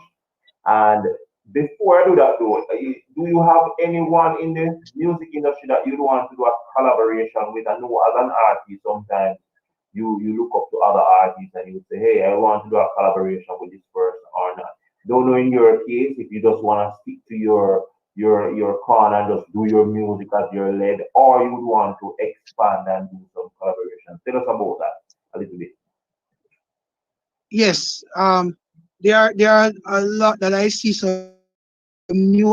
And before I do that, though, do you have anyone in the music industry that you'd want to do a collaboration with? I know as an artist, sometimes you look up to other artists and you say, hey, I want to do a collaboration with this person or not. Don't know in your case if you just want to stick to your corner and just do your music as your lead, or you would want to expand and do some collaboration. Tell us about that a little bit. Yes. There are a lot that I see some new artists that I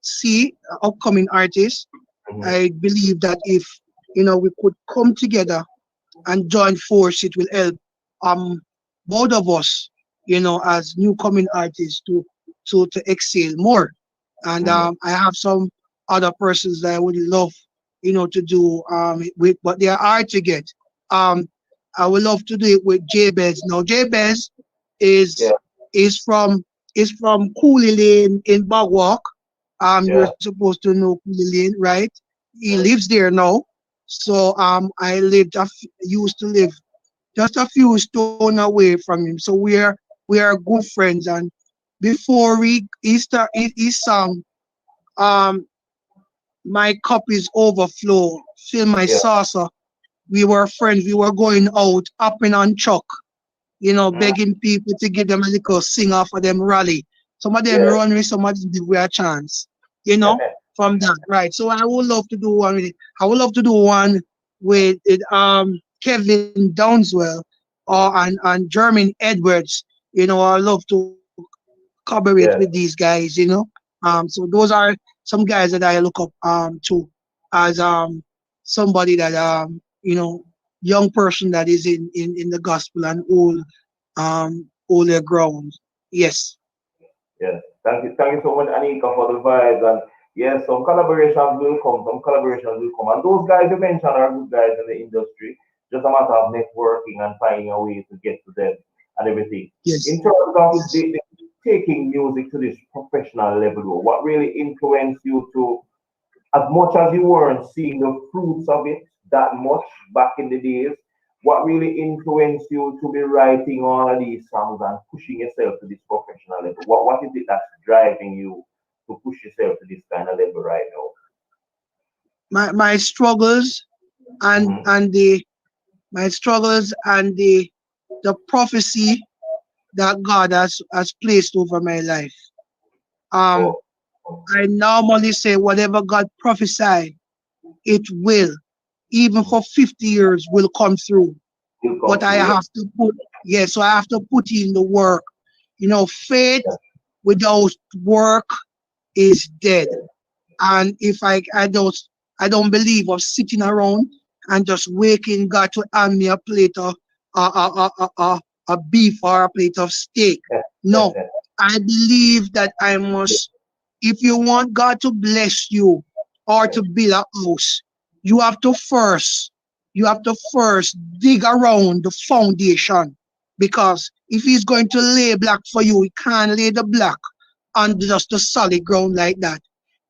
see, upcoming artists. I believe that if we could come together and join force, it will help um both of us, as newcoming artists to excel more. And Hmm. I have some other persons that I would love, to do with, but they are hard to get. Um, I would love to do it with Jabez. Now Jabez Yeah, is is from is from Cooley Lane in Bagwalk. You're yeah. supposed to know Cooley Lane, right? He Mhm. lives there now. So used to live just a few stone away from him. So we are good friends. And before he sang, um my cup is overflow, fill my Yeah. saucer. We were friends. We were going out, upping on truck, Mhm. begging people to give them a little singer for them rally. Some of them Yeah. run with, some of them give we a chance, you know, from that. Right. So I would love to do one with it. I would love to do one with it, Kevin Downswell and Jermaine Edwards. I love to collaborate with Yeah. these guys. So those are some guys that I look up to as somebody that young person that is in the gospel and all their grounds. Yes. Yes. Thank you so much, Anika, for the vibes. And yes, some collaborations will come. Some collaborations will come. And those guys you mentioned are good guys in the industry. Just a matter of networking and finding a way to get to them and everything. Yes. In terms of Yes. the taking music to this professional level, though, what really influenced you to, as much as you weren't seeing the fruits of it that much back in the days, what really influenced you to be writing all of these songs and pushing yourself to this professional level? What is it that's driving you to push yourself to this kind of level right now? My struggles and Hmm. and the my struggles and the prophecy that God has placed over my life. Um, Oh, I normally say whatever God prophesied, it will, even mhm. for 50 years, will come through. Will But come I through, yeah. have to put, yeah, so I have to put in the work. Faith without work is dead. And if I don't believe of sitting around and just waiting God to hand me a plate a beef or a plate of steak. No, I believe that I must, if you want God to bless you or to build a house, you have to first, you have to first dig around the foundation. Because if he's going to lay block for you, he can't lay the block on just the solid ground like that.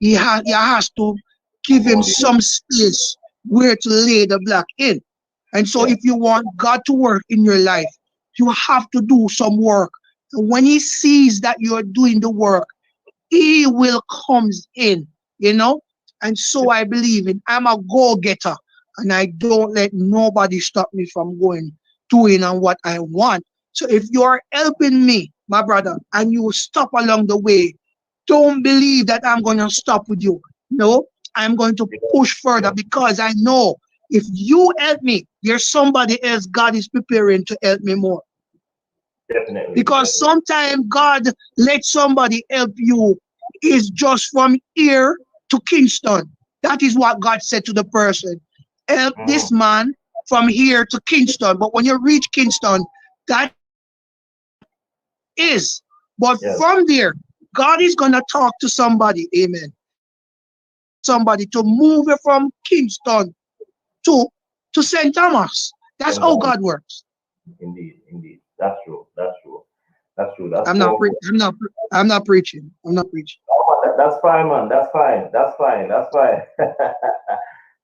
He has to give him some space where to lay the block in. And so Yeah. if you want God to work in your life, you have to do some work. And when he sees that you're doing the work, he will comes in, you know. And so I believe in, I'm a go-getter, and I don't let nobody stop me from going, doing and what I want. So if you're helping me, my brother, and you stop along the way, don't believe that I'm going to stop with you. No, I'm going to push further, because I know if you help me, there's somebody else God is preparing to help me more. Definitely, Because definitely. sometimes God let somebody help you is just from here to Kingston. That is what God said to the person. Help Mhm. this man from here to Kingston. But when you reach Kingston, that is. But Yes. from there, God is going to talk to somebody. Amen. God is going to talk to somebody to move you from Kingston to, to St. Thomas. That's Same how time. God works. Indeed, indeed. That's true. That's true. That's true. That's I'm not, powerful. I'm not preaching. I'm not preaching. That's fine, man. That's fine. That's fine. That's fine.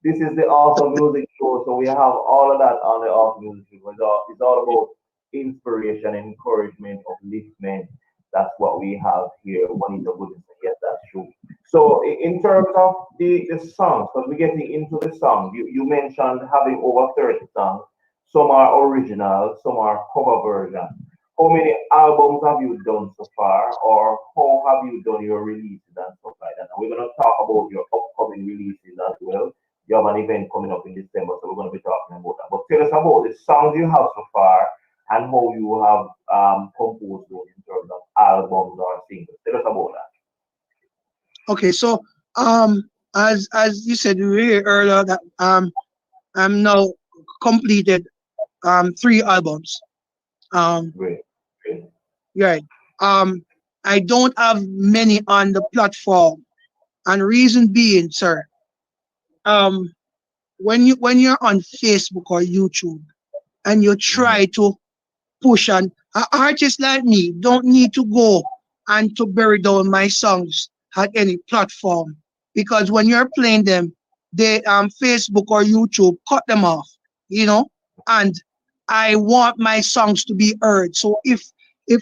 This is the Awesome Music Show, so we have all of that on the Awesome Music Show. It's all about inspiration, encouragement, upliftment. That's what we have here. One is a good, yes, that's true. So in terms of the songs, because we're getting into the songs, you mentioned having over 30 songs. Some are original, some are cover version. How many albums have you done so far, or how have you done your releases and stuff like that? And we're going to talk about your upcoming releases as well. You have an event coming up in December, so we're going to be talking about that. But tell us about the songs you have so far and how you have composed those in terms of albums or singles. Tell us about that. Okay, so as you said earlier that I'm now completed 3 albums. Um Great, great. right. Um I don't have many on the platform, and reason being, sir, um when you're on Facebook or YouTube and you Mm-hmm. try to push on, artists like me don't need to go and to bury down my songs at any platform, because when you're playing them, they Facebook or YouTube cut them off, you know. And I want my songs to be heard. So if a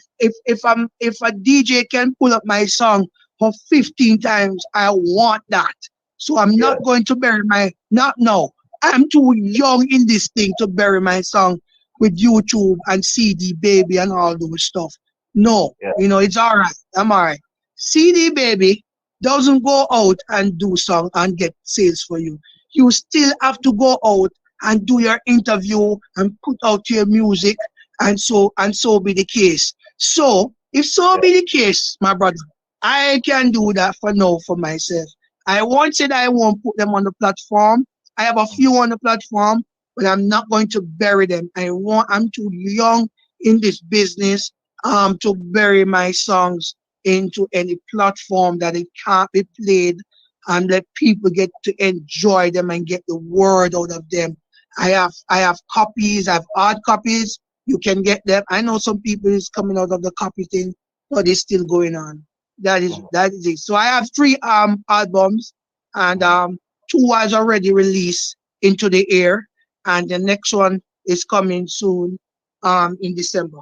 DJ can pull up my song for 15 times, I want that. So I'm Yeah, not going to bury my, not now. I'm too young in this thing to bury my song with YouTube and CD Baby and all those stuff. No, yeah, it's all right. I'm all right. CD Baby doesn't go out and do song and get sales for you. You still have to go out and do your interview and put out your music, and so be the case. So if so yeah. be the case, my brother, I can do that for now for myself. I won't say that I won't put them on the platform. I have a few on the platform, but I'm not going to bury them. I'm too young in this business to bury my songs into any platform that it can't be played and let people get to enjoy them and get the word out of them. I have copies, I have hard copies. You can get them. I know some people is coming out of the copy thing, but it's still going on. That is it. So I have 3 albums, and Mhm. 2 was already released into the air, and the next one is coming soon in December.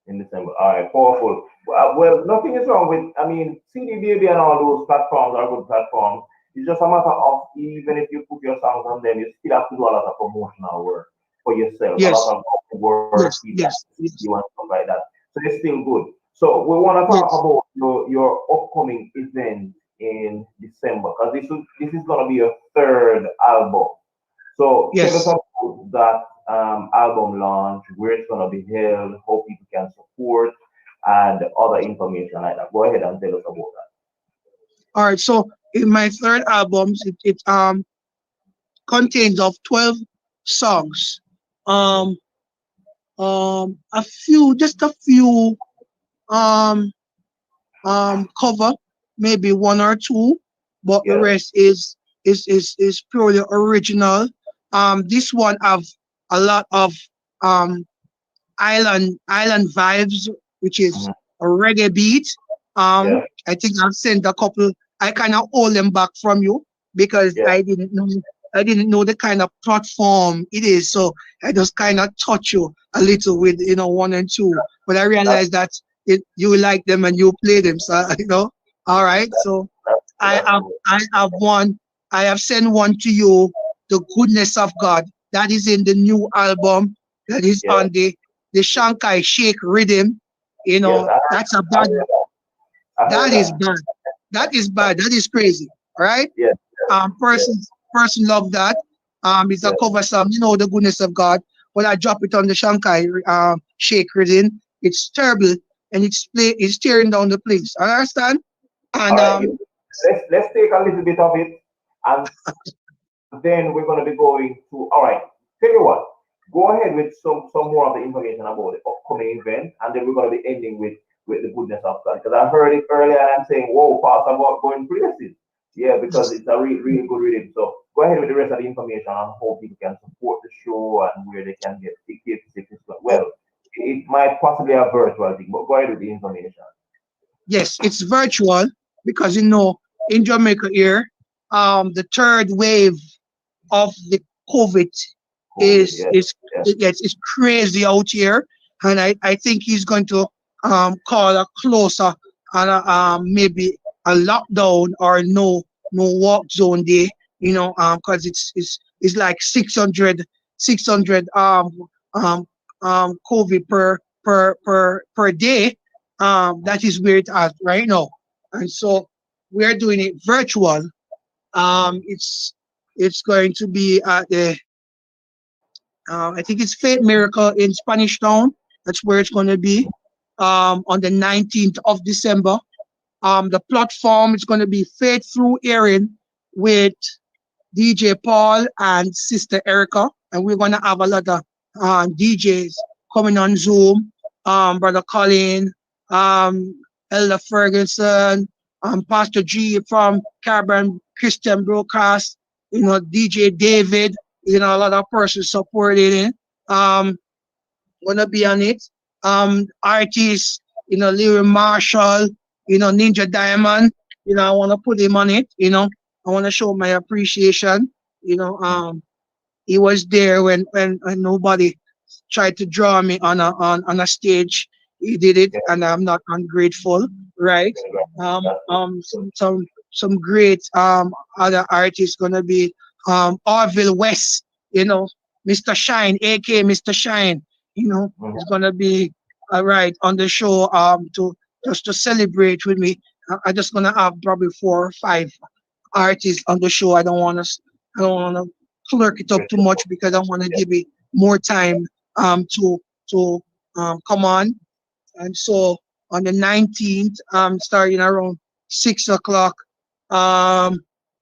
In December. All right, powerful. Well, nothing is wrong with, I mean, CD Baby and all those platforms are good platforms. It's just a matter of, even if you put your songs on them, you still have to do a lot of promotional work for yourself, a lot Yes, of work, yes, people have yes, to see yes, you and stuff like that. So it's still good. So we want to talk yes, about your upcoming event in December, because this is gonna be your third album. So tell us yes. about that album launch, where it's gonna be held, how people can support, and other information like that. Go ahead and tell us about that. All right. So in my third albums, it contains of 12 songs. Mhm. Um, just a few um cover, maybe one or two, but the Yes. rest is purely original. This one have a lot of um island vibes, which is Mhm. a reggae beat. Yes. I think I've sent a couple. I kind of hold them back from you because Yes. I didn't know the kind of platform it is. So I just kind of touch you a little with one and two. But I That's realized that you like them and you play them. So all right. So I that's have cool. I have one. I have sent one to you. The goodness of God. That is in the new album. That is Yes. on the Shankai Shake rhythm. Yes. That's a I bad. heard that. I heard That is that. bad. That is bad. That is crazy. All right. Yes. Yes. Person love that. It's a Yes. cover song. The goodness of God. When I drop it on the Shankai Shake rhythm, it's terrible and it's tearing down the place. Understand? All And right. Let's take a little bit of it, and then we're gonna be going to. All right. Tell you what. Go ahead with some more of the information about the upcoming event, and then we're gonna be ending with the goodness of God. Because I heard it earlier, and I'm saying, "Whoa, Pastor, about going places." Yeah, because it's a really good reading. So go ahead with the rest of the information on how people can support the show and where they can get tickets. If it's well, it might possibly a virtual thing, but go ahead with the information. yes, it's virtual because in Jamaica here, the third wave of the COVID COVID, yes, is yes, yes, it's crazy out here, and I think he's going to call a closer and maybe a lockdown or no walk zone day, because it's like 600 um COVID per day. That is where it's at right now, and so we are doing it virtual. It's going to be at the I think it's Faith Miracle in Spanish Town. That's where it's going to be on the 19th of December. The platform is going to be Faith Through Erin with DJ Paul and Sister Erica, and we're going to have a lot of DJs coming on Zoom. Brother Colin, um, Elder Ferguson, Pastor G from Caribbean Christian Broadcast, DJ David, a lot of persons supporting it. Gonna be on it. Artists, Leary Marshall, Ninja Diamond, I wanna put him on it, I wanna show my appreciation. He was there when nobody tried to draw me on a stage. He did it, yes, and I'm not ungrateful, right? yes, yes. Um, That's good. um, some some some great other artists gonna be Orville West, Mr. Shine, aka Mr. Shine, Mhm. is gonna be right on the show to just to celebrate with me. I just gonna have probably 4 or 5 artists on the show. I don't wanna clerk it up too much because I wanna Yes, give it more time to come on. And so on the 19th, starting around 6 o'clock um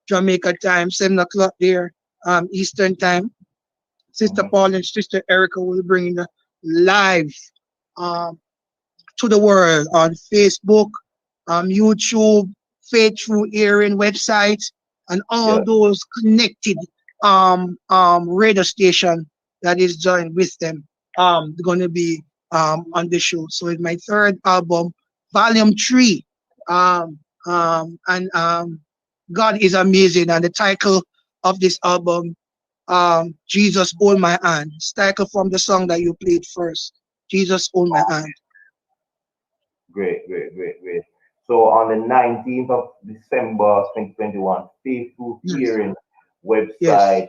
Jamaica time, 7 o'clock there, Eastern time. Sister mhm. Paul and Sister Erica will bring the live um to the world on Facebook, YouTube, Faith Through Hearing website, and all Yes, those connected radio station that is joined with them. Going to be on the show. So it's my third album, Volume 3. And God is amazing. And the title of this album, Jesus Hold My Hand. It's title from the song that you played first. Jesus Hold My Hand. great, great, great, great. So on the 19th of December 2021, Faithful Yes. Hearing Yes. website,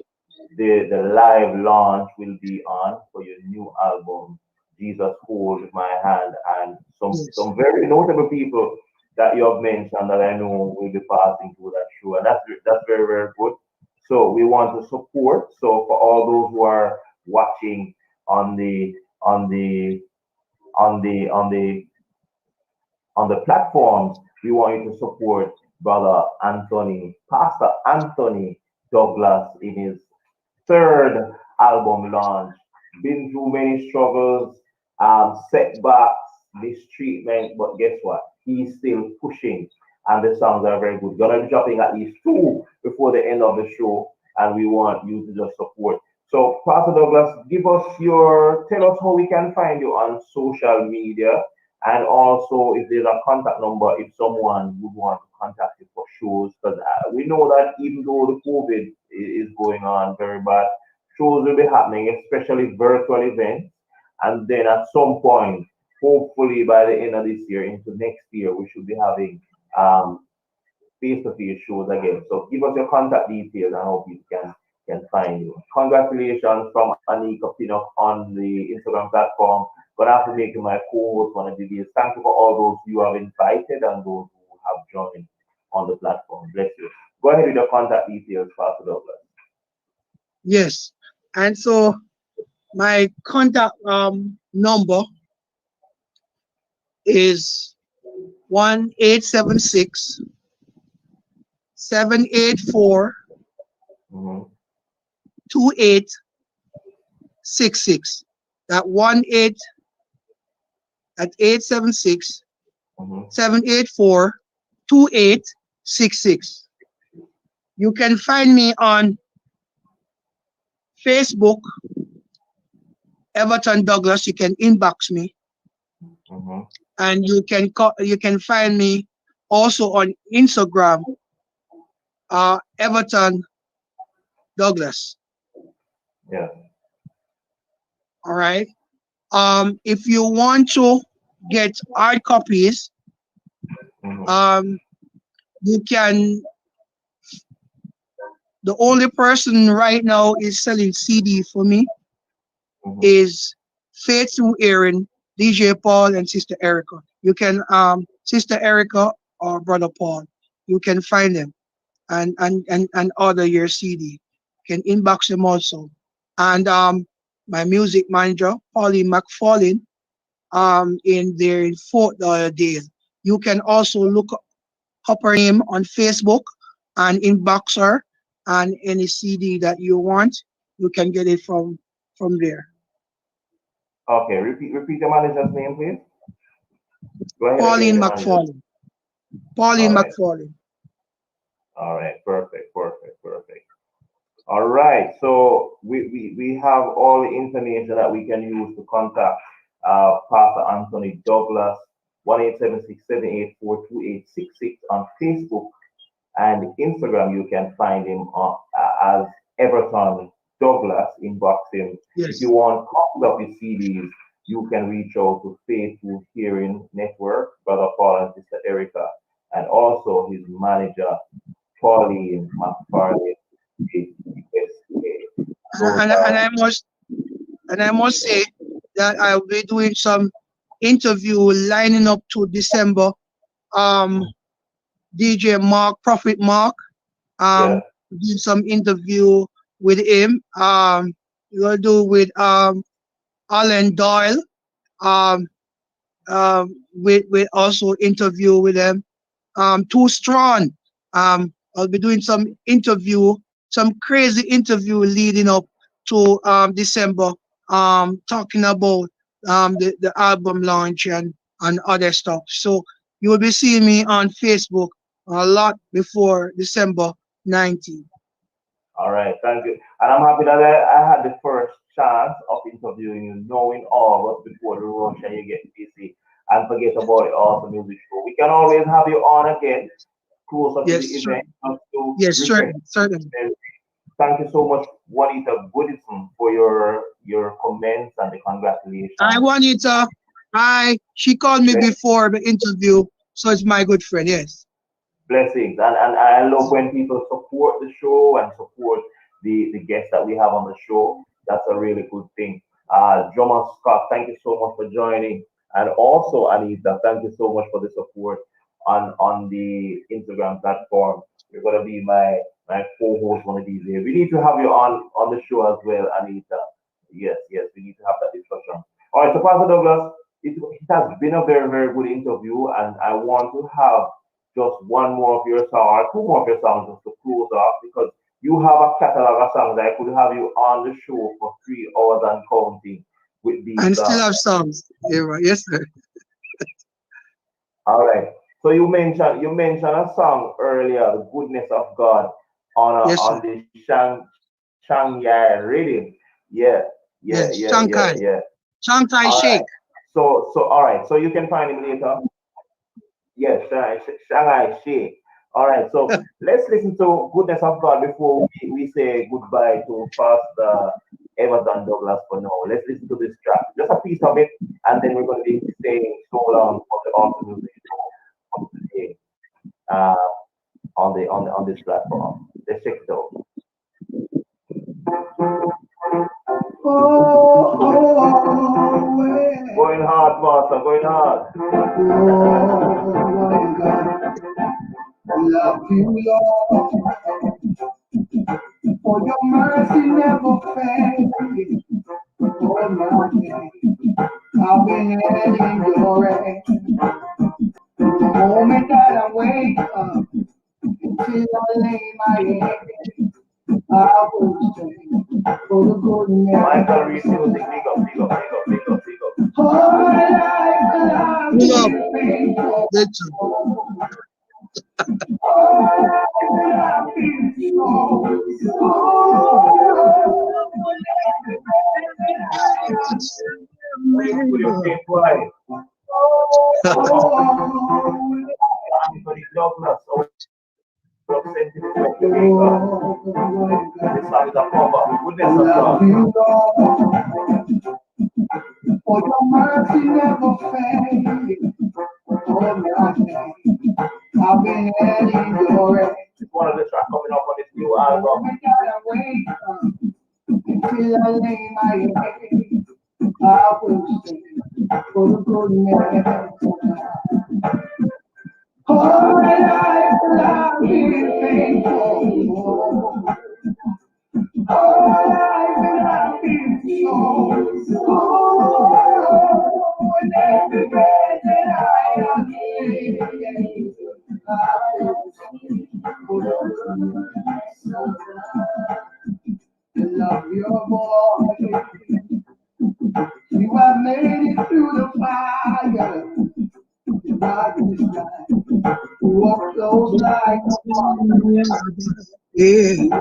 the live launch will be on for your new album, Jesus Hold My Hand, and Yes. some very notable people that you have mentioned that I know will be passing through that show, and that's very very good. So we want to support. So for all those who are watching on the on the on the on the on the platforms, we want you to support Brother Anthony, Pastor Anthony Douglas in his third album launch. been through many struggles, setbacks, mistreatment, but guess what? He's still pushing, and the songs are very good. Gonna be dropping at least two before the end of the show, and we want you to just support. So, Pastor Douglas, tell us how we can find you on social media, and also if there's a contact number if someone would want to contact you for shows, because we know that even though the COVID is going on very bad, shows will be happening, especially virtual events. And then at some point, hopefully by the end of this year into next year, we should be having um, face-to-face shows again. So give us your contact details and how people can find you. Congratulations from Anika Pinnock on the Instagram platform. Gonna have to make you my co-host one of the days. Thank you for all those you have invited and those who have joined on the platform. Bless you. Go ahead with your contact details, Pastor Douglas. Yes. And so my contact number is 1876 784 Mm-hmm. 2866. That 18 at 876 Mm-hmm. 784 2866. You can find me on Facebook, Everton Douglas. You can inbox me, Mm-hmm. and you can find me also on Instagram, Everton Douglas. Yeah. All right. If you want to get hard copies, Mm-hmm. um, you can. The only person right now is selling CD for me Mm-hmm. is Faithful Aaron, DJ Paul, and Sister Erica. You can Sister Erica or Brother Paul. You can find them and order your CD. You can inbox them also. And my music manager, Pauline McFarlane, in there in Fort Lauderdale. You can also look up her name on Facebook and inbox her, and any CD that you want, you can get it from there. Okay, repeat the manager's name, please. Go ahead again with Pauline the manager. McFarlane. Pauline All right. McFarlane. All right. Perfect. Perfect. Perfect. All right. So we have all the information that we can use to contact Pastor Anthony Douglas, 1-876-784-2866 on Facebook and Instagram. You can find him as Everton Douglas. Inbox him. If you Yes. want copies of his CDs, you can reach out to Faithful Hearing Network, Brother Paul and Sister Erica, and also his manager, Pauline McFarlane, USA. Those And, are, and I must and I must say that I'll be doing some interview lining up to December. Um, DJ Mark, Prophet Mark, yeah, did some interview with him. We'll do with Alan Doyle. Um, with also interview with them. Too strong. I'll be doing some interview, some crazy interview leading up to December. Talking about the album launch and other stuff. So you will be seeing me on Facebook a lot before December 19th. all right, thank you. And I'm happy that I had the first chance of interviewing you, knowing August before the rush and you get busy and forget about the awesome music show. We can always have you on again closer to the Yes, event just to yes, refresh. certainly, certainly. Thank you so much, Juanita Goodison, for your comments and the I congratulations. want you to. She called me before the interview, so it's my good friend. Yes. Blessings. And I love when people support the show and support the guests that we have on the show. That's a really good thing. Drummer Scott, thank you so much for joining. And also, Anita, thank you so much for the support on the Instagram platform. You're gonna be my co-host one of these days. We need to have you on the show as well, Anita. Yes, yes, we need to have that discussion. All right, so Pastor Douglas, it has been a very, very good interview, and I want to have just one more of your songs, or two more of your songs just to close off because you have a catalog of songs. I could have you on the show for 3 hours and counting with these And still songs. have songs. Yeah, right. Yes, sir. All right. So you mentioned a song earlier, "The Goodness of God," Yes, sir. on the Shanghai rhythm. Yeah, yeah, Yes. yeah, yeah, Shanghai. yeah. Shanghai All right. Shake. So all right. So you can find him later. Yes, Shanghai Shake. All right. So let's listen to "Goodness of God" before we say goodbye to Pastor Everton Douglas for now. Let's listen to this track, just a piece of it, and then we're going to be staying so long for the awesome music show for today. Uh, on this platform. Let's check it out. Oh, oh, yeah. Going hard, Master, going hard. Oh, my God. Love you, Lord, for your mercy never fails. Oh, my God. I've been in your hand. The moment that I wake up till I lay my head, I will sing for the Michael Reed goodness. Music, big up, big up, big up, big up, big up. All my life I've Pull up. been faithful. Listen. All my life I've been so, Please put your faith right. oh, Anthony Douglas, of St. Jamaica. This song is a cover. Goodness of love God. you, Lord, for your mercy never fails. Oh, my God, I've been in your hand. It's one of the tracks coming up on this new album. I gotta wait until I lay my head. I will sing for the goodness of God. All my life I've been faithful. All my life I've been so. And every breath that I am taking, I will sing for the goodness of God. I love your voice. You have made it through the fire. The darkness night. Walk those like a Yeah.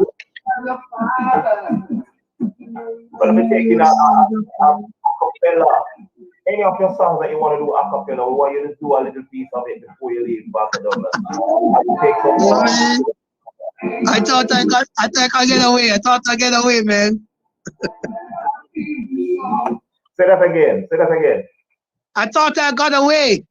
the fire. We're going to be taking a cappella. Any of your songs that you want to do a cappella, we want you to do a little piece of it before you leave, Pastor Douglas. And take some more. Boy, I thought I get away. I thought I get away, man. Say that again. Say that again. I thought I got away.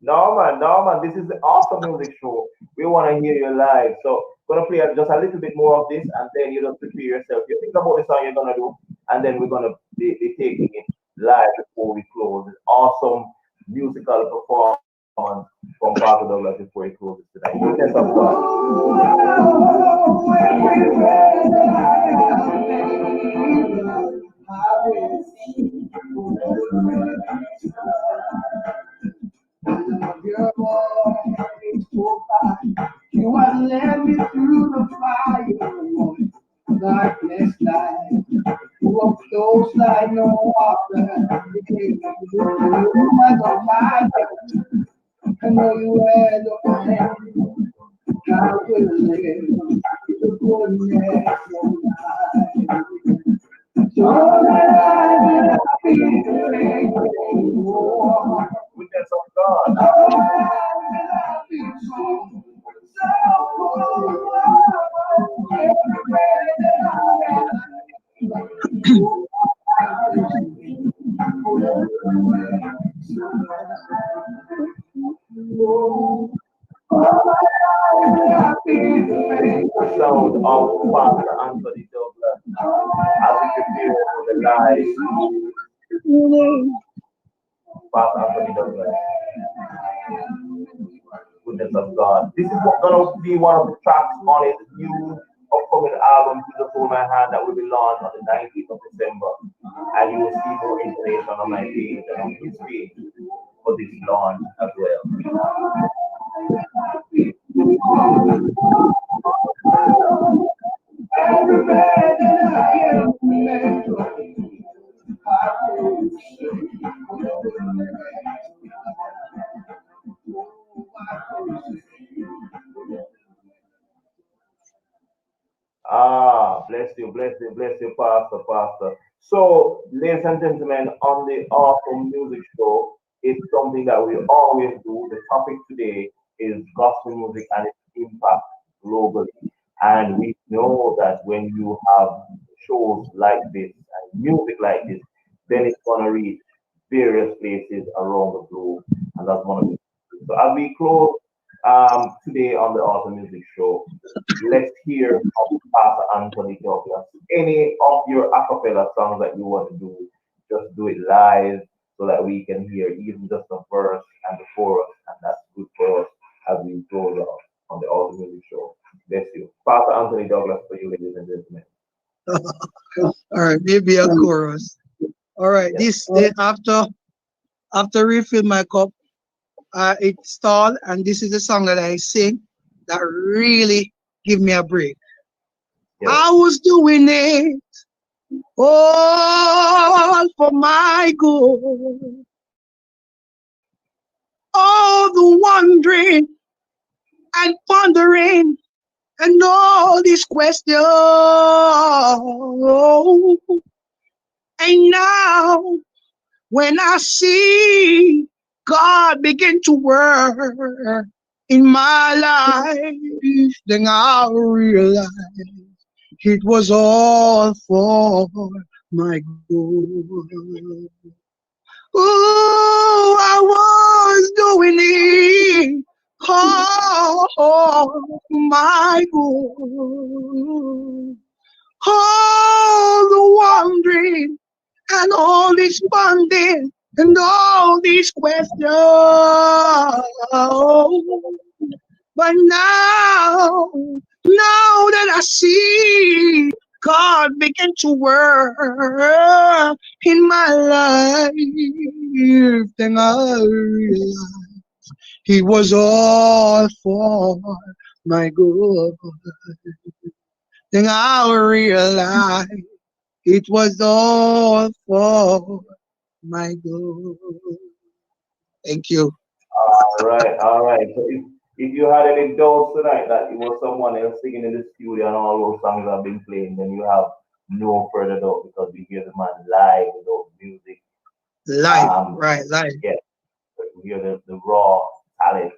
No man, no man. This is the awesome music show. We want to hear you live. So gonna play just a little bit more of this, and then you just prepare yourself. You think about the song you're gonna do, and then we're gonna be taking it live before we close. This awesome musical performance from Pastor Douglas before he closes tonight. Goodness of God. Oh, every breath that I am taking, I will sing for the goodness of God. I love your voice so fine. You have led me through the fire, darkness night. Walk those like no other. You as a fire. I know you had a plan. I will live the goodness of God. So all that I feel Goodness of God. The sound of Pastor Anthony Douglas as we prepare for the live Pastor Anthony Douglas. Goodness of God. This is gonna be one of the tracks on his new upcoming album, "To the Hold My Hand," that will be launched on the 19th of December. And you will see more information on my page and on his page for this launch as well. Every man that I am meant to Ah, bless you, Pastor, Pastor. So, ladies and gentlemen, on the Awesome Music Show, it's something that we always do. The topic today is gospel music and its impact globally. And we know that when you have shows like this and music like this, then it's going to reach various places around the globe. And that's one of the. So, as we close today on the Awesome Music Show, let's hear from Pastor Anthony Douglas. Any of your a cappella songs that you want to do, just do it live so that we can hear even just the verse and the chorus, and that's good for us as we close out on the Awesome Music Show. Bless you. Pastor Anthony Douglas for you, ladies and gentlemen. All right, maybe a chorus. All right, Yes. this after refill my cup, it stalled, and this is the song that I sing that really give me a break. Yes. I was doing it all for my good, all the wondering and pondering and all these questions. And now, when I see God begin to work in my life, then I realize it was all for my good. Oh, I was doing it all for my good. All the wandering and all this bonding and all these questions. But now that I see God begin to work in my life, then I realize He was all for my good. Then I realize it was all for my good. Thank you. All right, all right. So if you had any doubts tonight that it was someone else singing in the studio and all those songs have been playing, then you have no further doubt because we hear the man live without music. Live, right, live. Yes, but we hear the raw talent.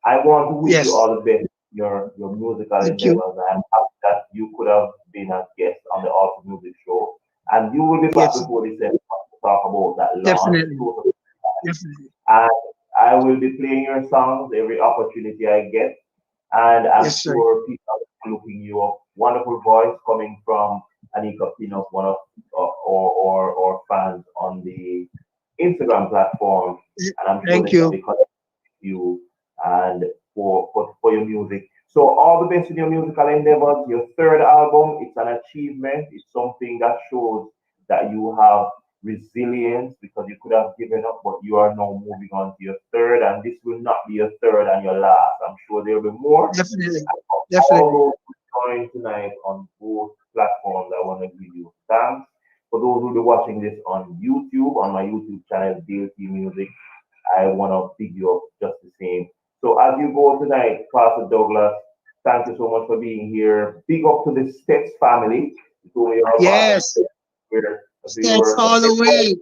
I want to wish you Yes, all the best in your musical thank you. endeavors. I'm happy that you could have been a guest on the Awesome Music Show. And you will be back Yes, before December to talk about that launch. definitely, definitely. And I will be playing your songs every opportunity I get. And I'm Yes, sir. sure people are looking you up. Wonderful voice coming from Anika Pinos, one of or fans on the Instagram platform. And I'm sure Thank they're going you. to be connecting with you and for your music. So all the best in your musical endeavors. Your third album, it's an achievement. It's something that shows that you have resilience because you could have given up, but you are now moving on to your third, and this will not be your third and your last. I'm sure there will be more. Definitely, All definitely. those who joined tonight on both platforms, I want to give you thanks. For those who will be watching this on YouTube, on my YouTube channel, Dayle Music, I want to big you up just the same. So as you go tonight, Pastor Douglas, thank you so much for being here. Big up to the Steps family. You told me you're a part of the Yes, Steps here. So steps you're all the way.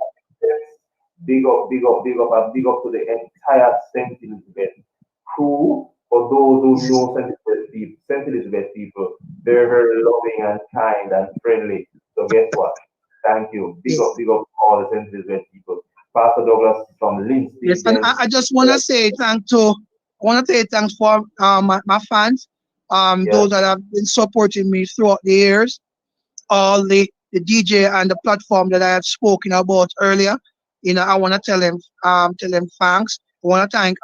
big up, big up, big up, and big up to the entire St. Elizabeth crew. For those who Yes, know St. Elizabeth people, they're very loving and kind and friendly. So guess what? Thank you. yes, Big up all the St. Elizabeth people. Pastor Douglas from Lynn yes. And Stevens. I just want to say I want to say thanks for my fans, Yes, those that have been supporting me throughout the years. All the DJ and the platform that I had spoken about earlier. I want to tell them thanks. I want to thank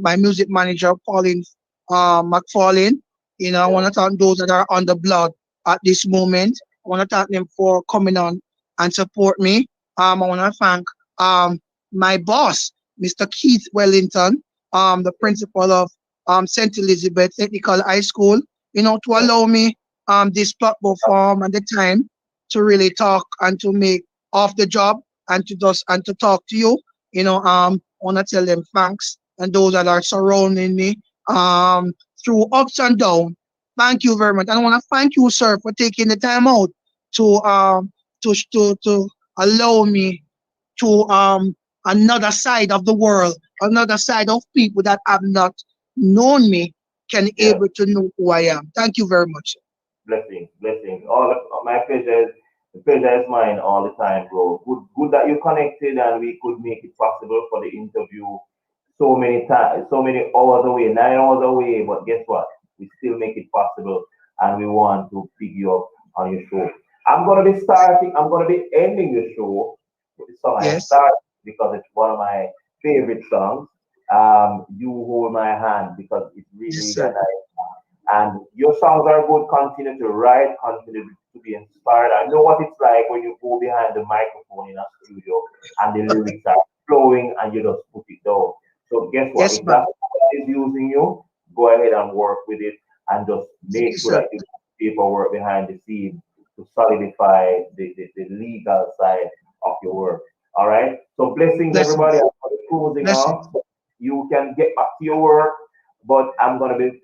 my music manager Pauline McFarlane. I yes, want to thank those that are on the blog at this moment. I want to thank them for coming on and support me. I want to thank um my boss, Mr. Keith Wellington, the principal of St. Elizabeth Technical High School, to yes, allow me this platform and the time to really talk and to make off the job and to just and to talk to you. I want to tell them thanks and those that are surrounding me um through ups and downs. Thank you very much. And I want to thank you, sir, for taking the time out to allow me to another side of the world, another side of people that have not known me can Yeah. able to know who I am. Thank you very much. Blessings, blessings. My pleasure. The pleasure is mine all the time, bro. Good that you connected and we could make it possible for the interview. So many times, so many hours away, 9 hours away. But guess what? We still make it possible, and we want to pick you up on your show. I'm gonna be starting. I'm gonna be ending the show with the song I Yes, started because it's one of my favorite songs. You hold my hand because it's really, yes, really a sir. nice. And your songs are good. Continue to write, continue to be inspired. I know what it's like when you go behind the microphone in a studio and the lyrics are flowing and you just put it down. So guess what? Yes, If ma'am. that's what is using you, go ahead and work with it and just Thank make you, sure sir. that you do paperwork behind the scenes to solidify the legal side of your work. All right. So blessings, everybody. Blessings. I'm gonna be closing Blessings. off. You can get back to your work, but I'm gonna be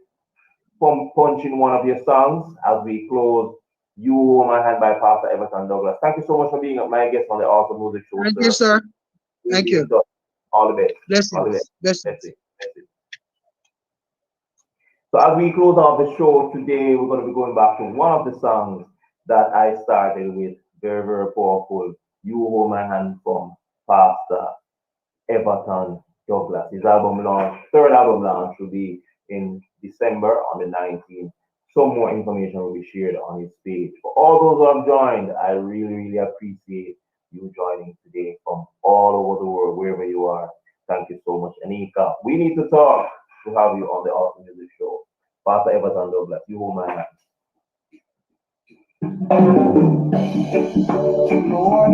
punching one of your songs as we close. You Hold My Hand by Pastor Everton Douglas. Thank you so much for being my guest on the Awesome Music Show, Thank you, sir. sir. We'll Thank be you. in touch. All the best. All the best. Blessings. That's Blessings. it. That's it. So as we close off the show today, we're going to be going back to one of the songs that I started with. Very, very powerful. You Hold My Hand from Pastor Everton Douglas. His album launch, third album launch, will be in December on the 19th. Some more information will be shared on his page. For all those who have joined, I really, really appreciate you joining today from all over the world, wherever you are. Thank you so much, Anika. We need to talk to have you on the Awesome Music Show. Pastor Everton Douglas, you hold my hand. Lord,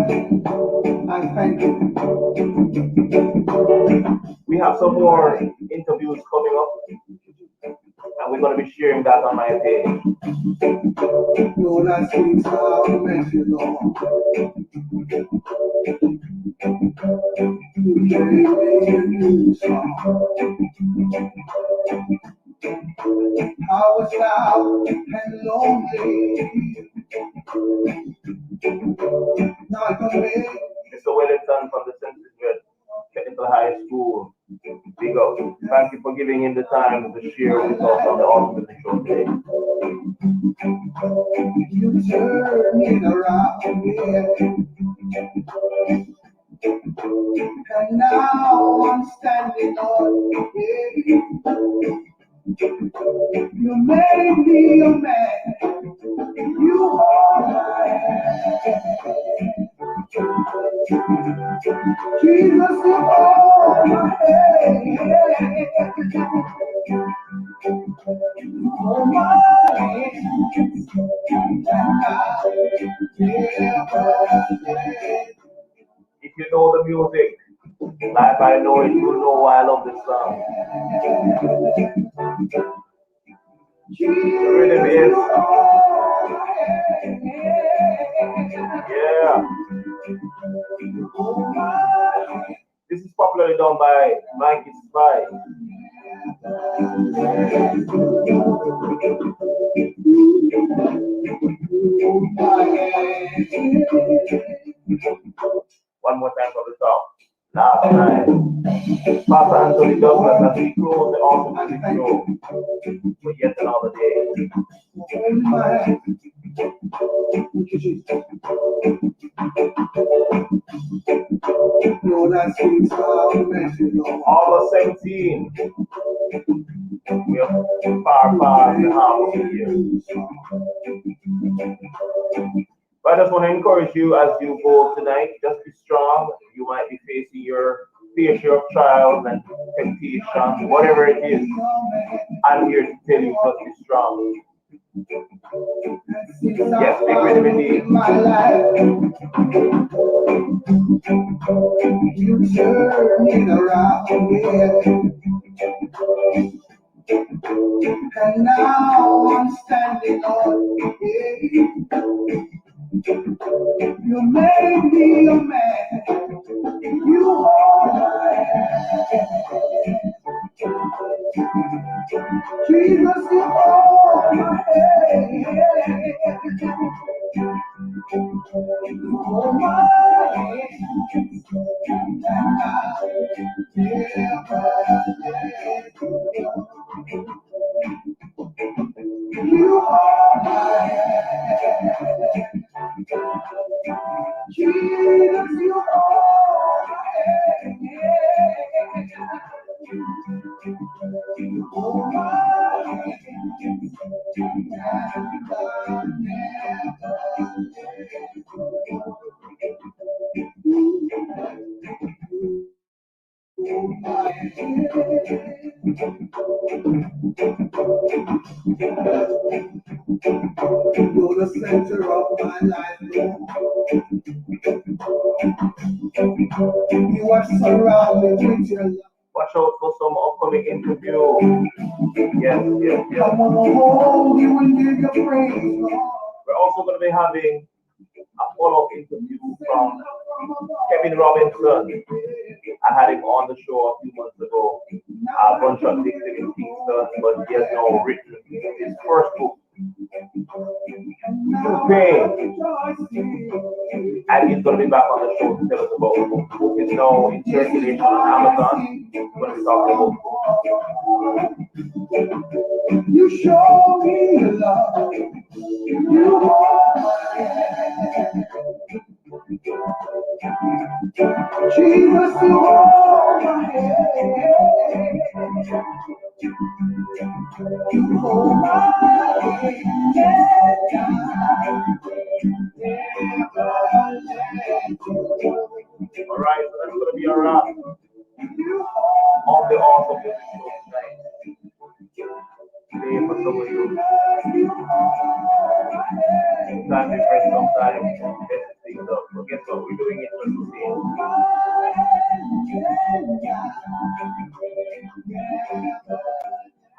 I thank you. We have some more interviews coming up, and we're going to be sharing that on my page. Lord, I speak salvation, Lord. You gave me a new song. I was down and lonely. Now I can make Mr. Wellington from the St. Technical High School. Big up. Thank you for giving him the time to share with us on the Awesome Music Show today. you turn it around, yeah. And now I'm standing on, yeah. You made me a man. You are my Jesus, you are my all my If you know the music, like I know it, you know why I love this song. The rhythm is, yeah. This is popularly done by Mikey Spy. One more time from the top. Last time, Pastor Anthony Douglas as we close the Awesome Music Show for yet another day. Lord, I speak salvation, Lord. August 17, we are far past the half of the year. But I just want to encourage you as you go tonight, just be strong. You might be facing your fair share of trials and temptation, whatever it is. I'm here to tell you just be strong. Yes, big rhythm indeed. My life, you turn it around, yeah. And now I'm standing on it. You made me a man. You are my hand. Jesus, you are my hand. You are my hand. And I never let go. You are my hand. Jesus, you are my hand. You are my hand. And I You're the center of my life, Lord. You are surrounded with your love. Watch out for some upcoming interview. Yes. I want to hold you and give you praise, Lord. We're also going to be having a follow-up interview from Kevin Robinson. I had him on the show a few months ago. A bunch of things in Kingston, but he has now written his first book, Pain. And he's going to be back on the show to tell us about the book. The book is now in circulation on Amazon. We're going to talk about the book. You show me love. You hold my hand. Jesus, you hold my hand. You hold my hand. All right, so that's going to be a wrap on the awesome music show tonight. Today, for some of you, time different sometimes, mess things up. But guess what? We're doing it for the same.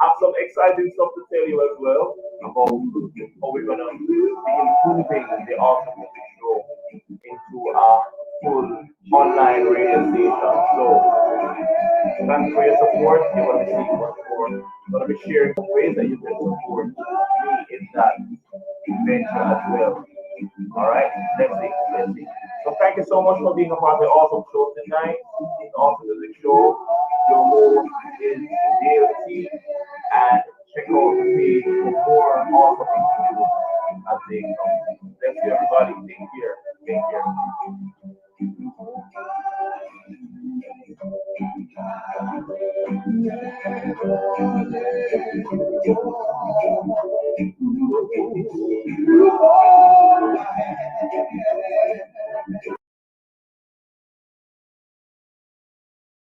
Have some exciting stuff to tell you as well about how we're going to be improving the awesome music show into a full online radio station. So, thanks for your support. You're going to be seeing much more. I'm going to be sharing ways that you can support me in that venture as well. All right, let's see. So thank you so much for being a part of the awesome show tonight. It's awesome music show. Your host is Dayle, and check out the page for more awesome interviews as they come. Thank you, everybody. Take care. You